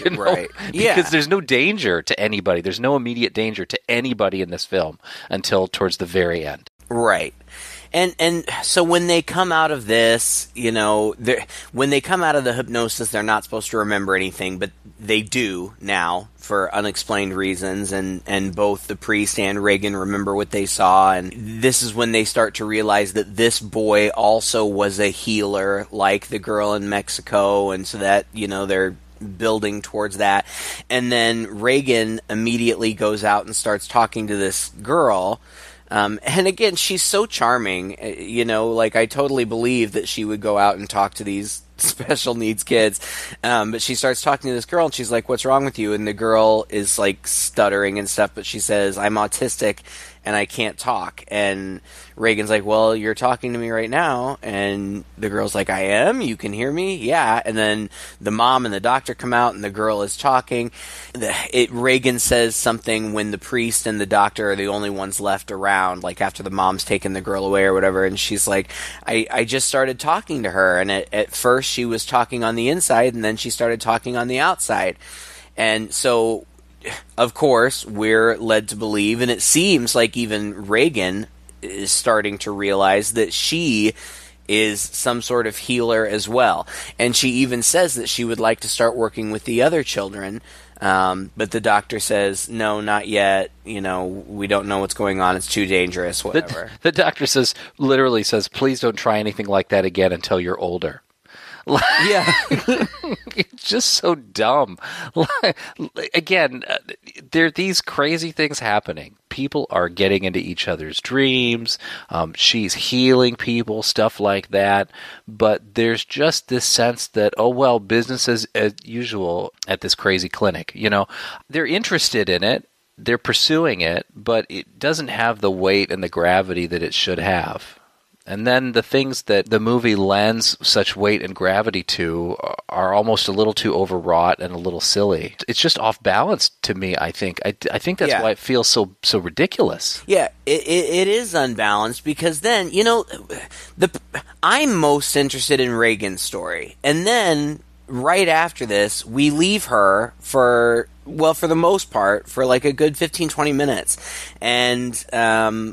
Right. Yeah. Because there's no danger to anybody. There's no immediate danger to anybody in this film until towards the very end. Right. And so when they come out of this, when they come out of the hypnosis, they're not supposed to remember anything, but they do now for unexplained reasons, and both the priest and Reagan remember what they saw, and this is when they start to realize that this boy also was a healer like the girl in Mexico, and so that, they're building towards that. And then Reagan immediately goes out and starts talking to this girl. And again, she's so charming, I totally believe that she would go out and talk to these special needs kids. But she starts talking to this girl and she's like, what's wrong with you? And the girl is like stuttering and stuff, but she says, I'm autistic and I can't talk. And Reagan's like, well, you're talking to me right now. And the girl's like, I am? You can hear me? Yeah. And then the mom and the doctor come out and the girl is talking. Reagan says something when the priest and the doctor are the only ones left around, like after the mom's taken the girl away or whatever. And she's like, I just started talking to her. And at first she was talking on the inside and then she started talking on the outside. And so, of course, we're led to believe, and it seems like even Reagan is starting to realize that she is some sort of healer as well. And she even says that she would like to start working with the other children, but the doctor says, no, not yet. We don't know what's going on. It's too dangerous, whatever. The doctor literally says, please don't try anything like that again until you're older. Yeah. It's just so dumb. Again, there are these crazy things happening. People are getting into each other's dreams. She's healing people, stuff like that. But there's just this sense that, oh, well, business as usual at this crazy clinic. They're interested in it. They're pursuing it, but it doesn't have the weight and the gravity that it should have. And then the things that the movie lends such weight and gravity to are almost a little too overwrought and a little silly. It's just off balance to me, I think. I think that's why it feels so ridiculous. Yeah, it is unbalanced because then, I'm most interested in Reagan's story. And then right after this, we leave her for the most part, for like a good 15-20 minutes. And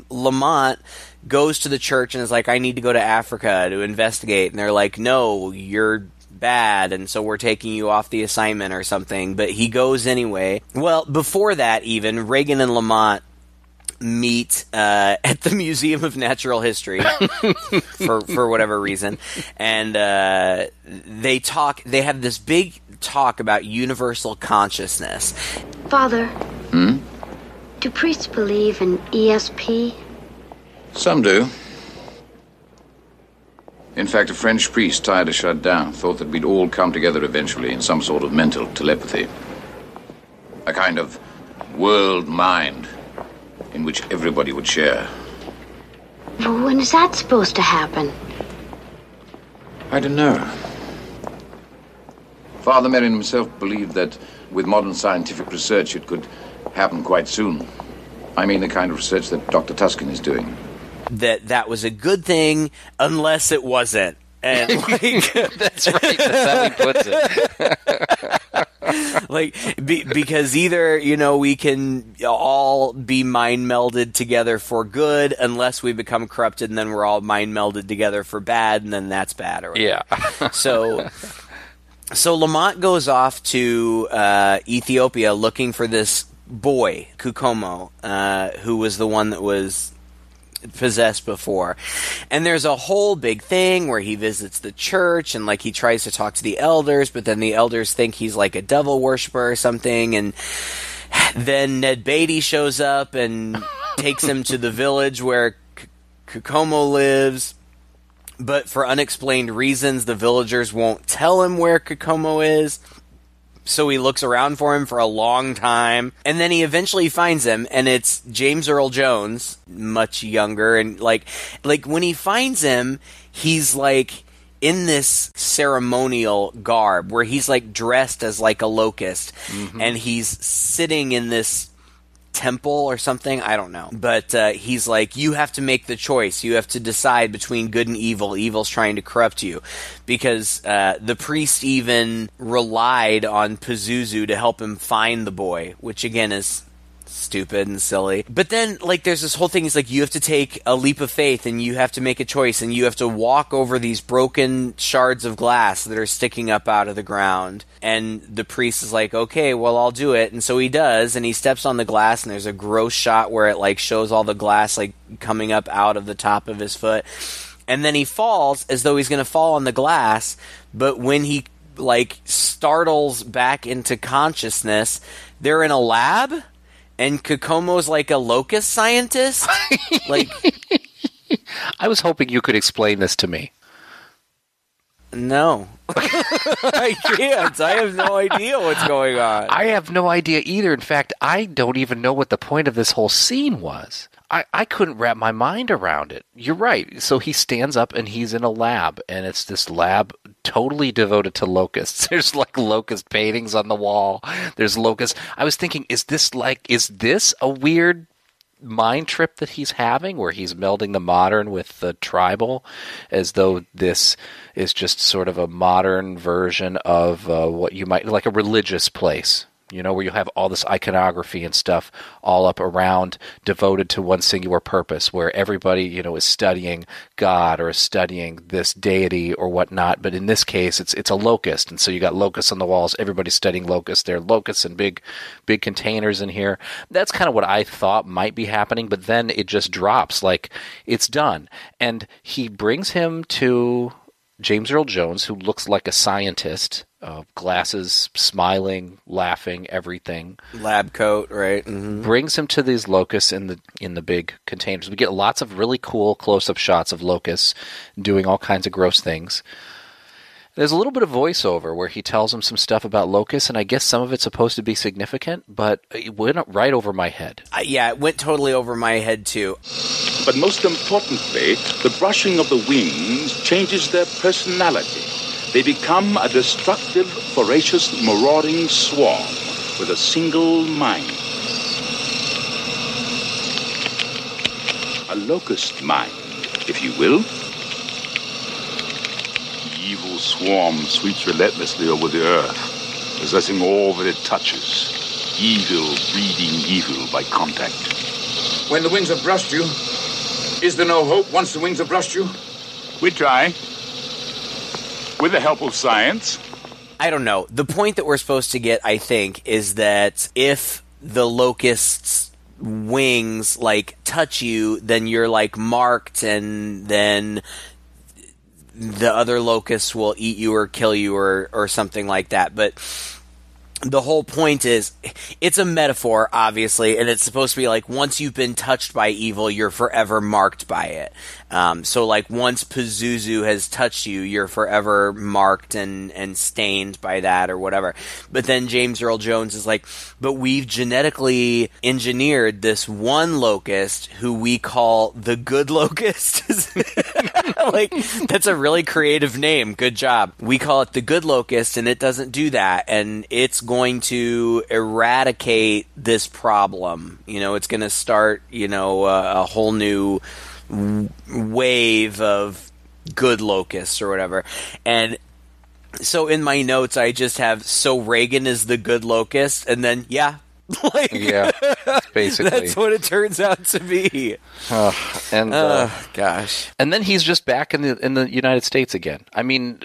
Lamont goes to the church and is like, I need to go to Africa to investigate. And they're like, no, you're bad, and so we're taking you off the assignment or something. But he goes anyway. Well, before that even, Reagan and Lamont meet at the Museum of Natural History for whatever reason. And they have this big talk about universal consciousness. Father, do priests believe in ESP? Some do. In fact, a French priest tired of shut down, thought that we'd all come together eventually in some sort of mental telepathy. A kind of world mind in which everybody would share. Well, when is that supposed to happen? I don't know. Father Merrin himself believed that with modern scientific research it could happen quite soon. I mean the kind of research that Dr. Tuskin is doing. That was a good thing unless it wasn't. And like That's right. That's how he puts it. because either, we can all be mind melded together for good, unless we become corrupted, and then we're all mind melded together for bad, and then that's bad. Or whatever. Yeah. So Lamont goes off to Ethiopia looking for this boy, Kukomo, who was the one that was possessed before. And there's a whole big thing where he visits the church and he tries to talk to the elders, but then the elders think he's like a devil worshiper or something, and then Ned Beatty shows up and takes him to the village where Kukomo lives. But for unexplained reasons, the villagers won't tell him where Kukomo is. So he looks around for him for a long time, and then he eventually finds him, and it's James Earl Jones, much younger, and when he finds him, he's in this ceremonial garb where he's dressed as a locust, and he's sitting in this temple or something, I don't know. But he's you have to make the choice. You have to decide between good and evil. Evil's trying to corrupt you. Because the priest even relied on Pazuzu to help him find the boy, which again is stupid and silly. But then, there's this whole thing, he's you have to take a leap of faith, and you have to make a choice, and you have to walk over these broken shards of glass that are sticking up out of the ground. And the priest is okay, well, I'll do it. And so he does, and he steps on the glass, and there's a gross shot where it, shows all the glass, coming up out of the top of his foot. And then he falls as though he's going to fall on the glass, but when he, startles back into consciousness, they're in a lab? And Kukomo's a locust scientist? I was hoping you could explain this to me. No. I can't. I have no idea what's going on. I have no idea either. In fact, I don't even know what the point of this whole scene was. I couldn't wrap my mind around it. You're right. So he stands up and he's in a lab, and it's this lab totally devoted to locusts. There's locust paintings on the wall. There's locusts. I was thinking, is this a weird mind trip that he's having where he's melding the modern with the tribal, as though this is just sort of a modern version of what you might, a religious place? Where you have all this iconography and stuff all up around, devoted to one singular purpose, where everybody, is studying God or is studying this deity or whatnot. But in this case, it's a locust, and so you got locusts on the walls. Everybody's studying locusts. There are locusts in big containers in here. That's kind of what I thought might be happening, but then it just drops, it's done. And he brings him to James Earl Jones, who looks like a scientist. Glasses, smiling, laughing, everything. Lab coat, right? Mm-hmm. Brings him to these locusts in the big containers. We get lots of really cool close-up shots of locusts doing all kinds of gross things. There's a little bit of voiceover where he tells him some stuff about locusts, and I guess some of it's supposed to be significant, but it went right over my head. Yeah, it went totally over my head, too. But most importantly, the brushing of the wings changes their personality. They become a destructive, voracious, marauding swarm with a single mind. A locust mind, if you will. The evil swarm sweeps relentlessly over the earth, possessing all that it touches. Evil breeding evil by contact. When the wings have brushed you, is there no hope once the wings have brushed you? We try. With the help of science. I don't know. The point that we're supposed to get, I think, is that if the locust's wings, touch you, then you're, marked, and then the other locusts will eat you or kill you or something like that. But the whole point is, it's a metaphor, obviously, and it's supposed to be once you've been touched by evil, you're forever marked by it. So once Pazuzu has touched you, you're forever marked and stained by that or whatever. But then James Earl Jones is but we've genetically engineered this one locust who we call the good locust. That's a really creative name. Good job. We call it the good locust, and it doesn't do that. And it's going to eradicate this problem. It's going to start, a whole new wave of good locusts or whatever. And so in my notes, I just have, so Reagan is the good locust, and then, yeah. Like, yeah, basically. That's what it turns out to be. Gosh. And then he's just back in the United States again. I mean,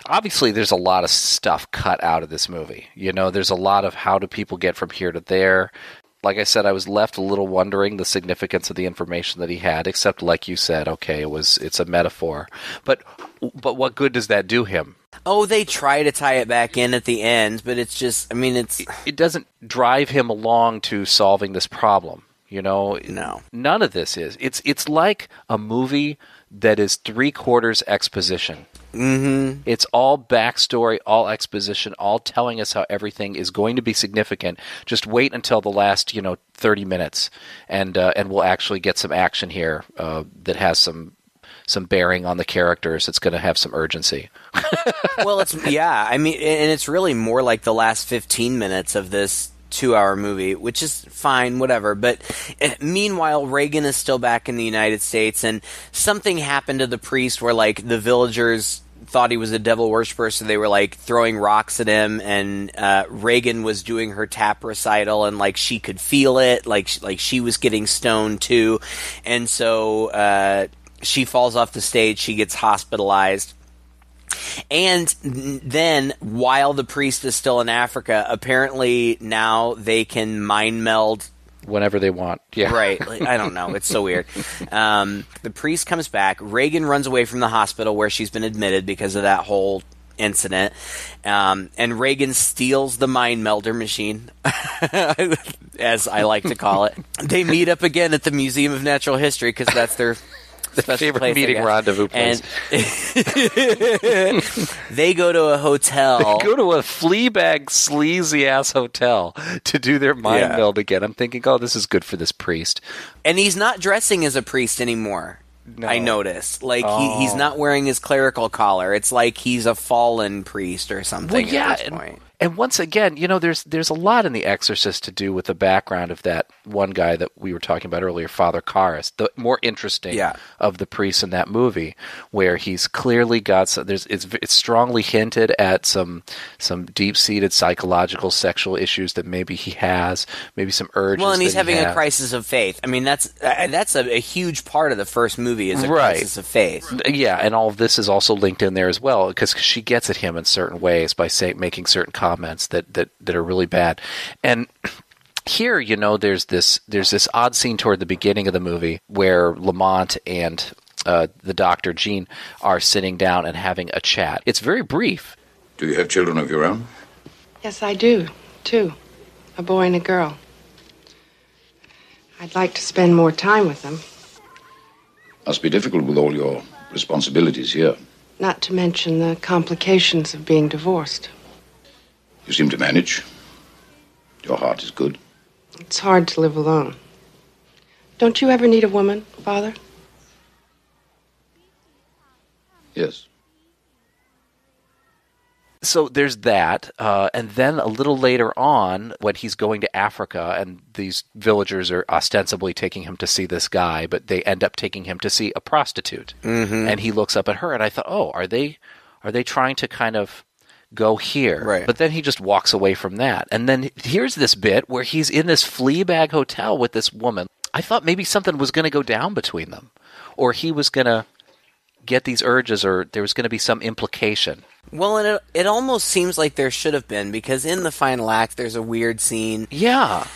obviously there's a lot of stuff cut out of this movie. You know, there's a lot of how do people get from here to there. Like I said, I was left a little wondering the significance of the information that he had, except like you said, okay, it's a metaphor. But what good does that do him? Oh, they try to tie it back in at the end, but it's just, I mean, it doesn't drive him along to solving this problem. You know, no, none of this is. It's like a movie that is 3/4 exposition. Mm-hmm. It's all backstory, all exposition, all telling us how everything is going to be significant. Just wait until the last, 30 minutes, and we'll actually get some action here that has some bearing on the characters. It's going to have some urgency. Well, I mean, and it's really more like the last 15 minutes of this 2-hour movie, which is fine, whatever. But meanwhile, Reagan is still back in the United States, and something happened to the priest where, like, the villagers thought he was a devil worshiper, so they were, like, throwing rocks at him, and Reagan was doing her tap recital, and, like, she could feel it, like she was getting stoned, too. And so she falls off the stage, she gets hospitalized. And then, while the priest is still in Africa, apparently now they can mind meld whenever they want. Yeah. Right. Like, I don't know. It's so weird. The priest comes back. Reagan runs away from the hospital where she's been admitted because of that whole incident. And Reagan steals the mind melder machine, as I like to call it. They meet up again at the Museum of Natural History because that's their favorite place, meeting rendezvous place. And they go to a hotel. They go to a Fleabag sleazy ass hotel to do their mind meld again. I'm thinking, oh, this is good for this priest. And he's not dressing as a priest anymore. No. I noticed. Like, he's not wearing his clerical collar. It's like he's a fallen priest or something at this point. And once again, there's a lot in The Exorcist to do with the background of that one guy that we were talking about earlier, Father Karras, the more interesting of the priests in that movie, where he's clearly got it's strongly hinted at some deep-seated psychological sexual issues that maybe he has, maybe some urges. Well, and he's having a crisis of faith. I mean, that's a huge part of the first movie is a crisis of faith. Yeah, and all of this is also linked in there as well because she gets at him in certain ways by making certain comments that are really bad. And here, there's this odd scene toward the beginning of the movie where Lamont and the doctor, Jean, are sitting down and having a chat. It's very brief. Do you have children of your own? Yes, I do. 2. A boy and a girl. I'd like to spend more time with them. Must be difficult with all your responsibilities here. Not to mention the complications of being divorced. You seem to manage. Your heart is good. It's hard to live alone. Don't you ever need a woman, Father? Yes. So there's that, and then a little later on, when he's going to Africa, and these villagers are ostensibly taking him to see this guy, but they end up taking him to see a prostitute. Mm-hmm. And he looks up at her, and I thought, oh, are they trying to kind of go here? Right. But then he just walks away from that. And then here's this bit where he's in this Fleabag hotel with this woman. I thought maybe something was going to go down between them, or he was going to get these urges, or there was going to be some implication. Well, and it almost seems like there should have been, because in the final act there's a weird scene. Yeah.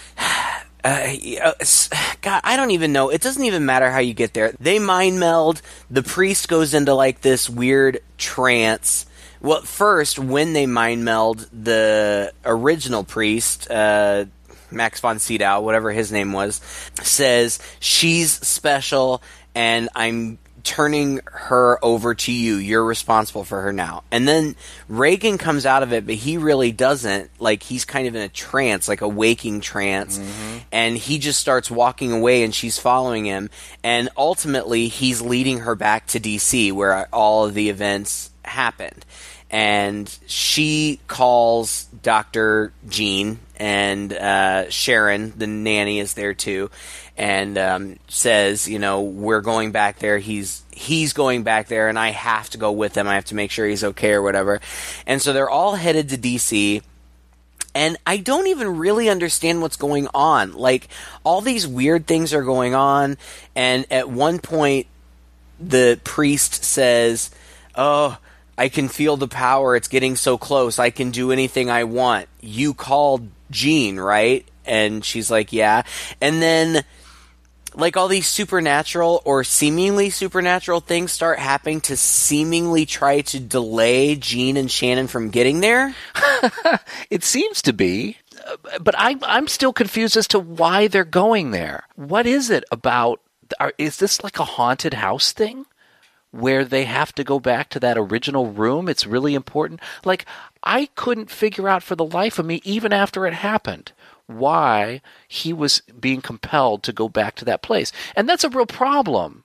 God, I don't even know. It doesn't even matter how you get there. They mind meld. The priest goes into like this weird trance. Well, first, when they mind meld, the original priest, Max von Sydow, whatever his name was, says, she's special and I'm turning her over to you. You're responsible for her now. And then Reagan comes out of it, but he really doesn't. Like, he's kind of in a trance, like a waking trance. Mm-hmm. And he just starts walking away and she's following him. And ultimately, he's leading her back to D.C., where all of the events happened. and she calls Dr. Jean, and Sharon, the nanny, is there too, and says, we're going back there. He's going back there, and I have to go with him. I have to make sure he's okay or whatever. And so they're all headed to DC. And I don't even really understand what's going on. Like, all these weird things are going on, and at one point, the priest says, "Oh, I can feel the power. It's getting so close. I can do anything I want. You called Jean, right?" And she's like, "Yeah." And then, like, all these supernatural or seemingly supernatural things start happening to seemingly try to delay Jean and Shannon from getting there. It seems to be, but I'm still confused as to why they're going there. What is it about? Is this like a haunted house thing where they have to go back to that original room? It's really important. Like, I couldn't figure out for the life of me, even after it happened, why he was being compelled to go back to that place. And that's a real problem.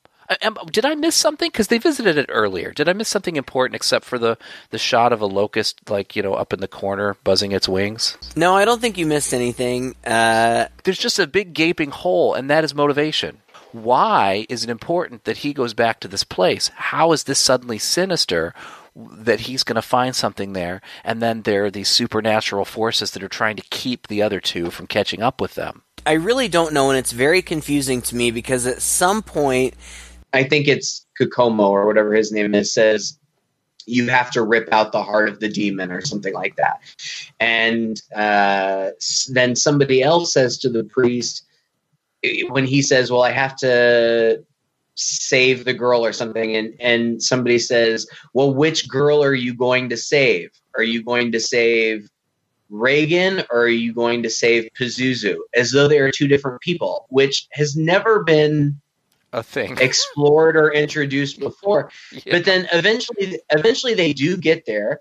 Did I miss something? Because they visited it earlier. Did I miss something important except for the shot of a locust, like, up in the corner buzzing its wings? No, I don't think you missed anything. There's just a big gaping hole, and that is motivation. Why is it important that he goes back to this place? How is this suddenly sinister that he's going to find something there, and then there are these supernatural forces that are trying to keep the other two from catching up with them? I really don't know, and it's very confusing to me because at some point, I think it's Kokomo or whatever his name is, says you have to rip out the heart of the demon or something like that. And then somebody else says to the priest, when he says, well, I have to save the girl or something, and somebody says, well, which girl are you going to save? Are you going to save Reagan, or are you going to save Pazuzu? As though they are two different people, which has never been a thing explored or introduced before. Yeah. But then eventually they do get there,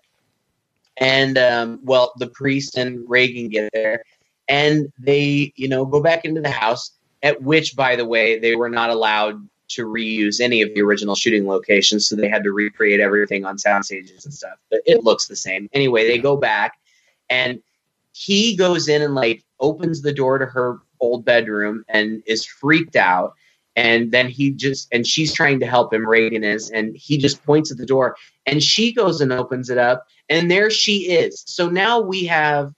and the priest and Reagan get there, and they go back into the house, at which, by the way, they were not allowed to reuse any of the original shooting locations, so they had to recreate everything on sound stages and stuff. But it looks the same. Anyway, they go back, and he goes in and opens the door to her old bedroom and is freaked out. And then she's trying to help him, Reagan is, and he just points at the door, and she goes and opens it up, and there she is. So now we have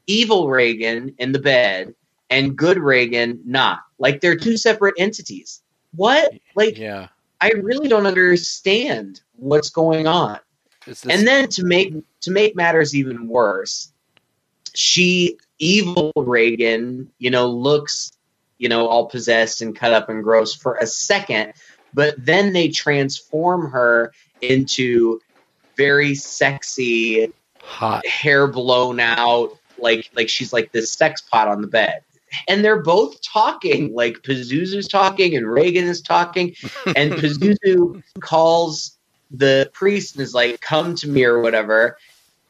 evil Reagan in the bed and good Reagan not. Like, they're two separate entities. What? Yeah. I really don't understand what's going on. And then to make matters even worse, evil Reagan, looks, all possessed and cut up and gross for a second, but then they transform her into very sexy, hot, hair blown out, like she's like this sex pot on the bed. And they're both talking, like Pazuzu's talking and Reagan is talking, and Pazuzu calls the priest and is like, come to me or whatever.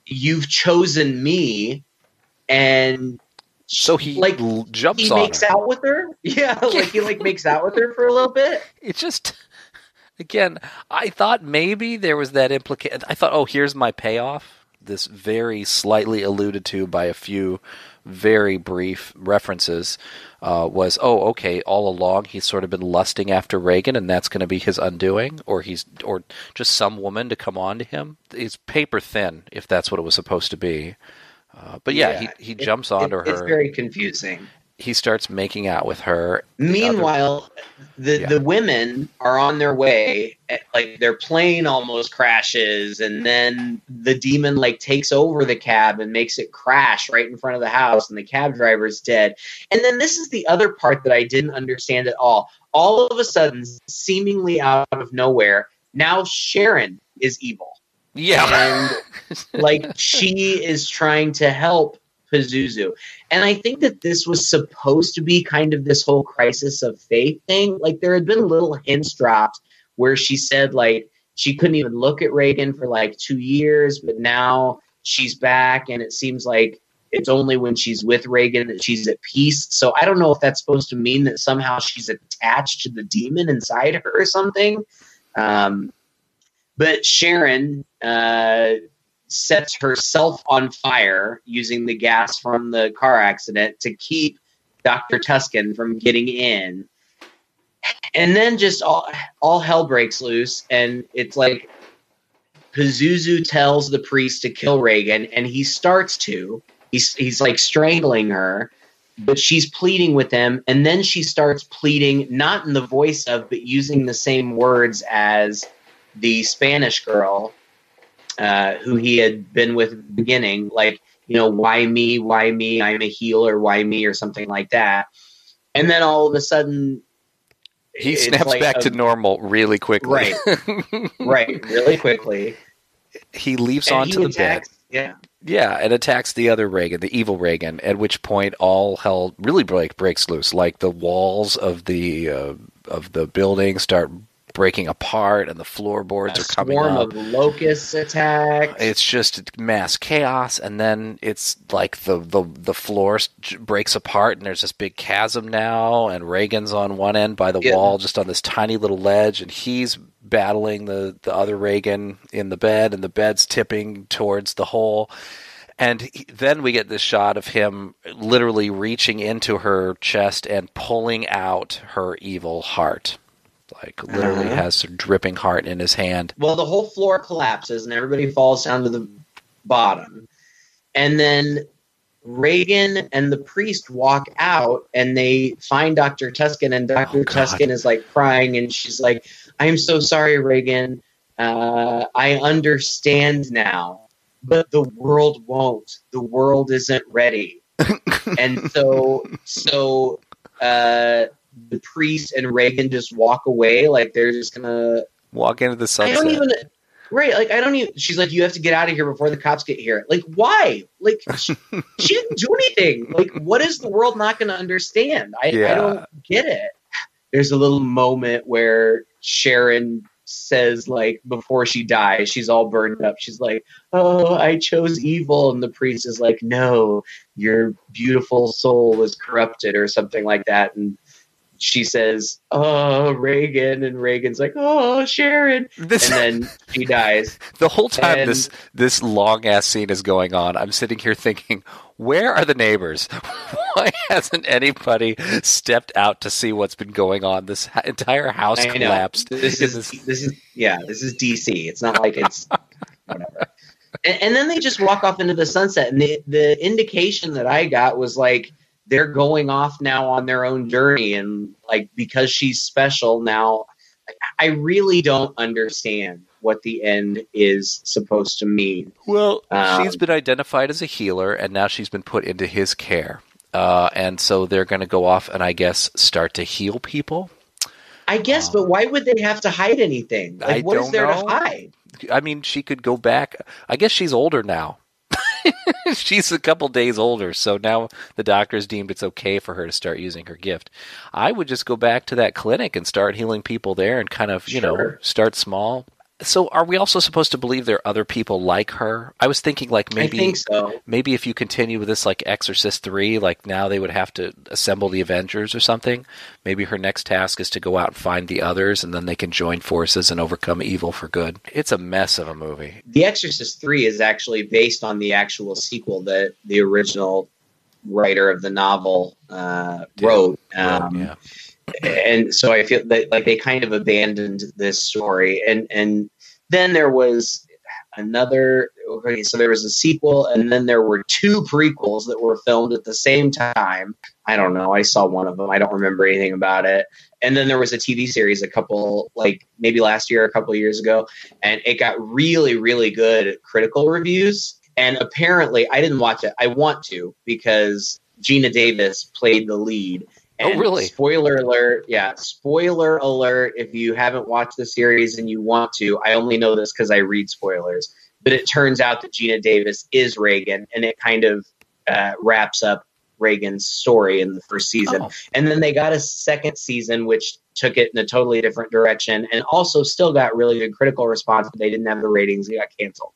You've chosen me. And so he jumps he on makes her. out with her. Yeah, he makes out with her for a little bit. It just, again, I thought maybe there was that implication. I thought, oh, here's my payoff. This very slightly alluded to by a few very brief references was, oh, okay, all along he's sort of been lusting after Reagan, and that's going to be his undoing, or just some woman to come on to him. It's paper thin, if that's what it was supposed to be. But he jumps onto her. It's very confusing. He starts making out with her. Meanwhile, the women are on their way. Their plane almost crashes, and then the demon takes over the cab and makes it crash right in front of the house, and the cab driver's dead. And then this is the other part that I didn't understand at all. All of a sudden, seemingly out of nowhere, now Sharon is evil. Yeah. And she is trying to help Pazuzu. And I think that this was supposed to be kind of this whole crisis of faith thing. There had been little hints dropped where she said she couldn't even look at Reagan for 2 years, but now she's back, and it seems like it's only when she's with Reagan that she's at peace. So I don't know if that's supposed to mean that somehow she's attached to the demon inside her or something. But Sharon sets herself on fire using the gas from the car accident to keep Dr. Tuscan from getting in. And then just all hell breaks loose, and it's like Pazuzu tells the priest to kill Reagan, and he starts to. He's like strangling her, but she's pleading with him, and then she starts pleading, not in the voice of, but using the same words as the Spanish girl who he had been with at the beginning, like, why me, I'm a healer, why me, or something like that. And then all of a sudden, he snaps back to normal really quickly. Right, really quickly. He leaps onto the bed. Yeah, and attacks the other Reagan, the evil Reagan, at which point all hell really breaks loose. Like the walls of the building start breaking apart, and the floorboards are coming up. A swarm of locusts attack. It's just mass chaos, and then it's like the floor breaks apart, and there's this big chasm now, and Reagan's on one end by the wall, just on this tiny little ledge, and he's battling the other Reagan in the bed, and the bed's tipping towards the hole. And then we get this shot of him literally reaching into her chest and pulling out her evil heart. Like, literally has a dripping heart in his hand. Well, the whole floor collapses, and everybody falls down to the bottom. And then Reagan and the priest walk out, and they find Dr. Tuscan, and Dr. Tuscan is, like, crying, and she's like, I'm so sorry, Reagan. I understand now. But the world won't. The world isn't ready. And so the priest and Reagan just walk away, like they're just gonna walk into the sunset. She's like, you have to get out of here before the cops get here. Like, why? Like, she didn't do anything. Like, what is the world not going to understand? I don't get it. There's a little moment where Sharon says, like, before she dies, she's all burned up. She's like, oh, I chose evil. And the priest is like, no, your beautiful soul was corrupted, or something like that. And she says, oh, Reagan. And Reagan's like, oh, Sharon. And then she dies. The whole time this long-ass scene is going on, I'm sitting here thinking, where are the neighbors? Why hasn't anybody stepped out to see what's been going on? This entire house collapsed. This is DC. It's not like it's whatever. And then they just walk off into the sunset. And the indication that I got was like, they're going off now on their own journey, and like, because she's special now, I really don't understand what the end is supposed to mean. Well, she's been identified as a healer, and now she's been put into his care. And so they're going to go off and, I guess, start to heal people. I guess, but why would they have to hide anything? Like, what is there to hide? I mean, she could go back. I guess she's older now. She's a couple days older, so now the doctors deemed it's okay for her to start using her gift. I would just go back to that clinic and start healing people there, and kind of, start small. So are we also supposed to believe there are other people like her? I was thinking, like, maybe, I think so. Maybe if you continue with this, like Exorcist 3, like now they would have to assemble the Avengers or something. Maybe her next task is to go out and find the others, and then they can join forces and overcome evil for good. It's a mess of a movie. The Exorcist 3 is actually based on the actual sequel that the original writer of the novel wrote. Yeah. And so I feel that, like, they kind of abandoned this story, and then there was another. Okay, so there was a sequel, and then there were two prequels that were filmed at the same time. I don't know. I saw one of them. I don't remember anything about it. And then there was a TV series maybe last year, a couple of years ago, and it got really, really good critical reviews. And apparently, I didn't watch it. I want to, because Gina Davis played the lead. And oh, really? Spoiler alert. Yeah, spoiler alert. If you haven't watched the series and you want to, I only know this because I read spoilers. But it turns out that Gina Davis is Reagan, and it kind of wraps up Reagan's story in the first season. Oh. And then they got a second season, which took it in a totally different direction, and also still got really good critical response, but they didn't have the ratings. It got canceled.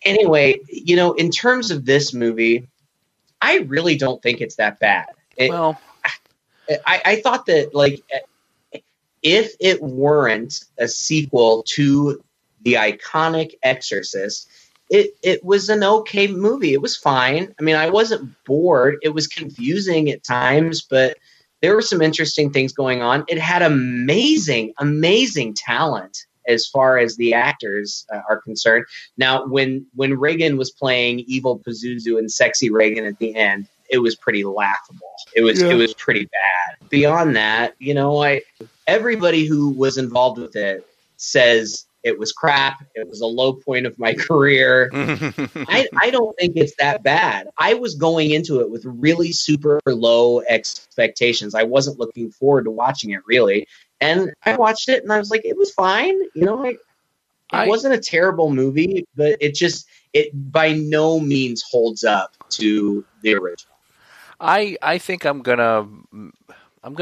Anyway, in terms of this movie, I really don't think it's that bad. I thought that, like, if it weren't a sequel to the iconic Exorcist, it was an okay movie. It was fine. I mean, I wasn't bored. It was confusing at times, but there were some interesting things going on. It had amazing talent as far as the actors are concerned. Now, when Reagan was playing evil Pazuzu and sexy Reagan at the end, it was pretty laughable. It was pretty bad. Beyond that, everybody who was involved with it says it was crap. It was a low point of my career. I don't think it's that bad. I was going into it with really super low expectations. I wasn't looking forward to watching it, really. And I watched it, and I was like, it was fine. It wasn't a terrible movie, but it by no means holds up to the original. I think I'm gonna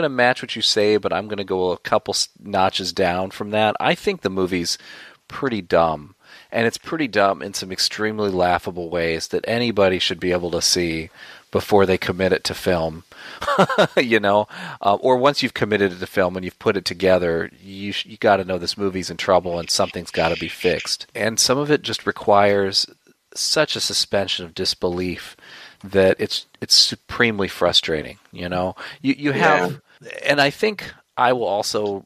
match what you say, but I'm gonna go a couple notches down from that. I think the movie's pretty dumb, and it's pretty dumb in some extremely laughable ways that anybody should be able to see before they commit it to film. Or once you've committed it to film and you've put it together, you got to know this movie's in trouble and something's got to be fixed. And some of it just requires such a suspension of disbelief that it's supremely frustrating. You have, and I think I will also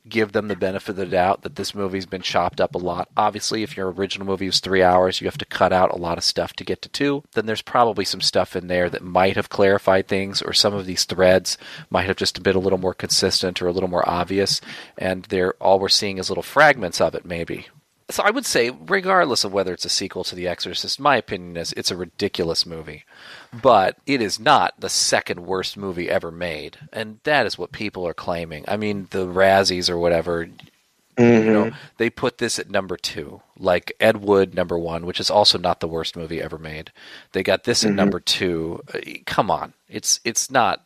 give them the benefit of the doubt that this movie's been chopped up a lot. Obviously, if your original movie was 3 hours, you have to cut out a lot of stuff to get to 2. Then there's probably some stuff in there that might have clarified things, or some of these threads might have just been a little more consistent or a little more obvious, and all we're seeing is little fragments of it, maybe. So I would say, regardless of whether it's a sequel to The Exorcist, my opinion is it's a ridiculous movie. But it is not the second worst movie ever made. And that is what people are claiming. I mean, the Razzies or whatever, they put this at number 2. Like Ed Wood, number 1, which is also not the worst movie ever made. They got this at number 2. Come on. It's not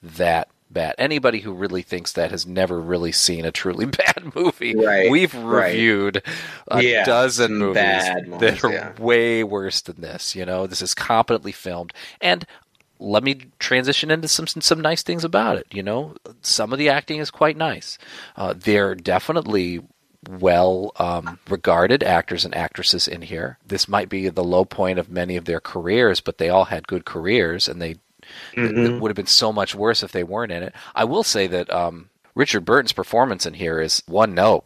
that bad. Anybody who really thinks that has never really seen a truly bad movie. Right, We've reviewed a dozen movies that are way worse than this. This is competently filmed. And let me transition into some nice things about it. Some of the acting is quite nice. They're definitely regarded actors and actresses in here. This might be the low point of many of their careers, but they all had good careers, and it would have been so much worse if they weren't in it. I will say that Richard Burton's performance in here is one note.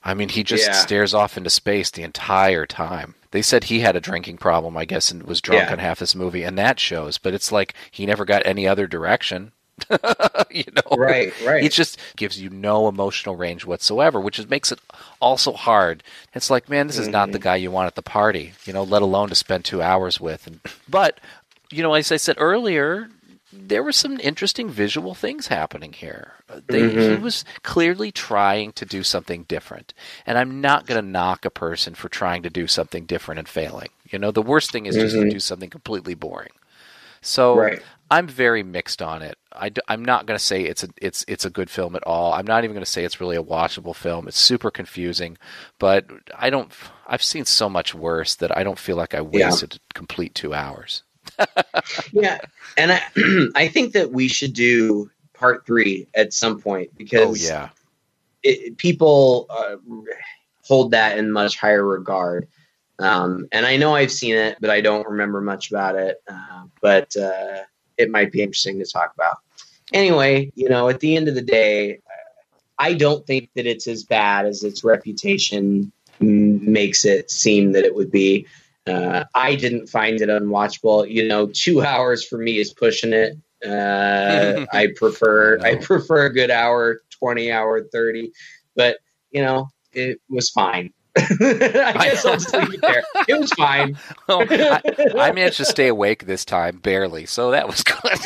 I mean, he just stares off into space the entire time. They said he had a drinking problem, I guess, and was drunk on half this movie, and that shows. But it's like he never got any other direction. Right. It just gives you no emotional range whatsoever, which makes it also hard. It's like, man, this is not the guy you want at the party, let alone to spend 2 hours with. But as I said earlier, there were some interesting visual things happening here. He was clearly trying to do something different. And I'm not going to knock a person for trying to do something different and failing. The worst thing is just to do something completely boring. So I'm very mixed on it. I'm not going to say it's a good film at all. I'm not even going to say it's really a watchable film. It's super confusing, but I've seen so much worse that I don't feel like I wasted a complete 2 hours. And I think that we should do part 3 at some point, because people hold that in much higher regard. And I know I've seen it, but I don't remember much about it. But it might be interesting to talk about. Anyway, at the end of the day, I don't think that it's as bad as its reputation makes it seem that it would be. I didn't find it unwatchable. 2 hours for me is pushing it. I prefer a good hour, 20 hour, 30, but it was fine. I guess I'll just leave it there. It was fine. Well, I managed to stay awake this time, barely, so that was good.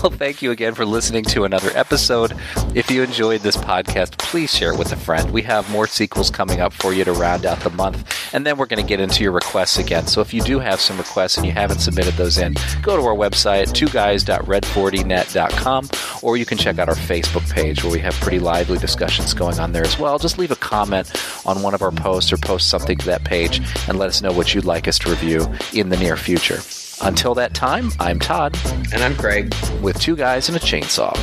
Well, thank you again for listening to another episode. If you enjoyed this podcast, please share it with a friend. We have more sequels coming up for you to round out the month, and then we're going to get into your requests again. So if you do have some requests and you haven't submitted those in, go to our website, twoguys.red40net.com, or you can check out our Facebook page where we have pretty lively discussions going on there as well. Just leave a comment on one of our posts or post something to that page and let us know what you'd like us to review in the near future. Until that time, I'm Todd. And I'm Craig. With 2 Guys and a Chainsaw.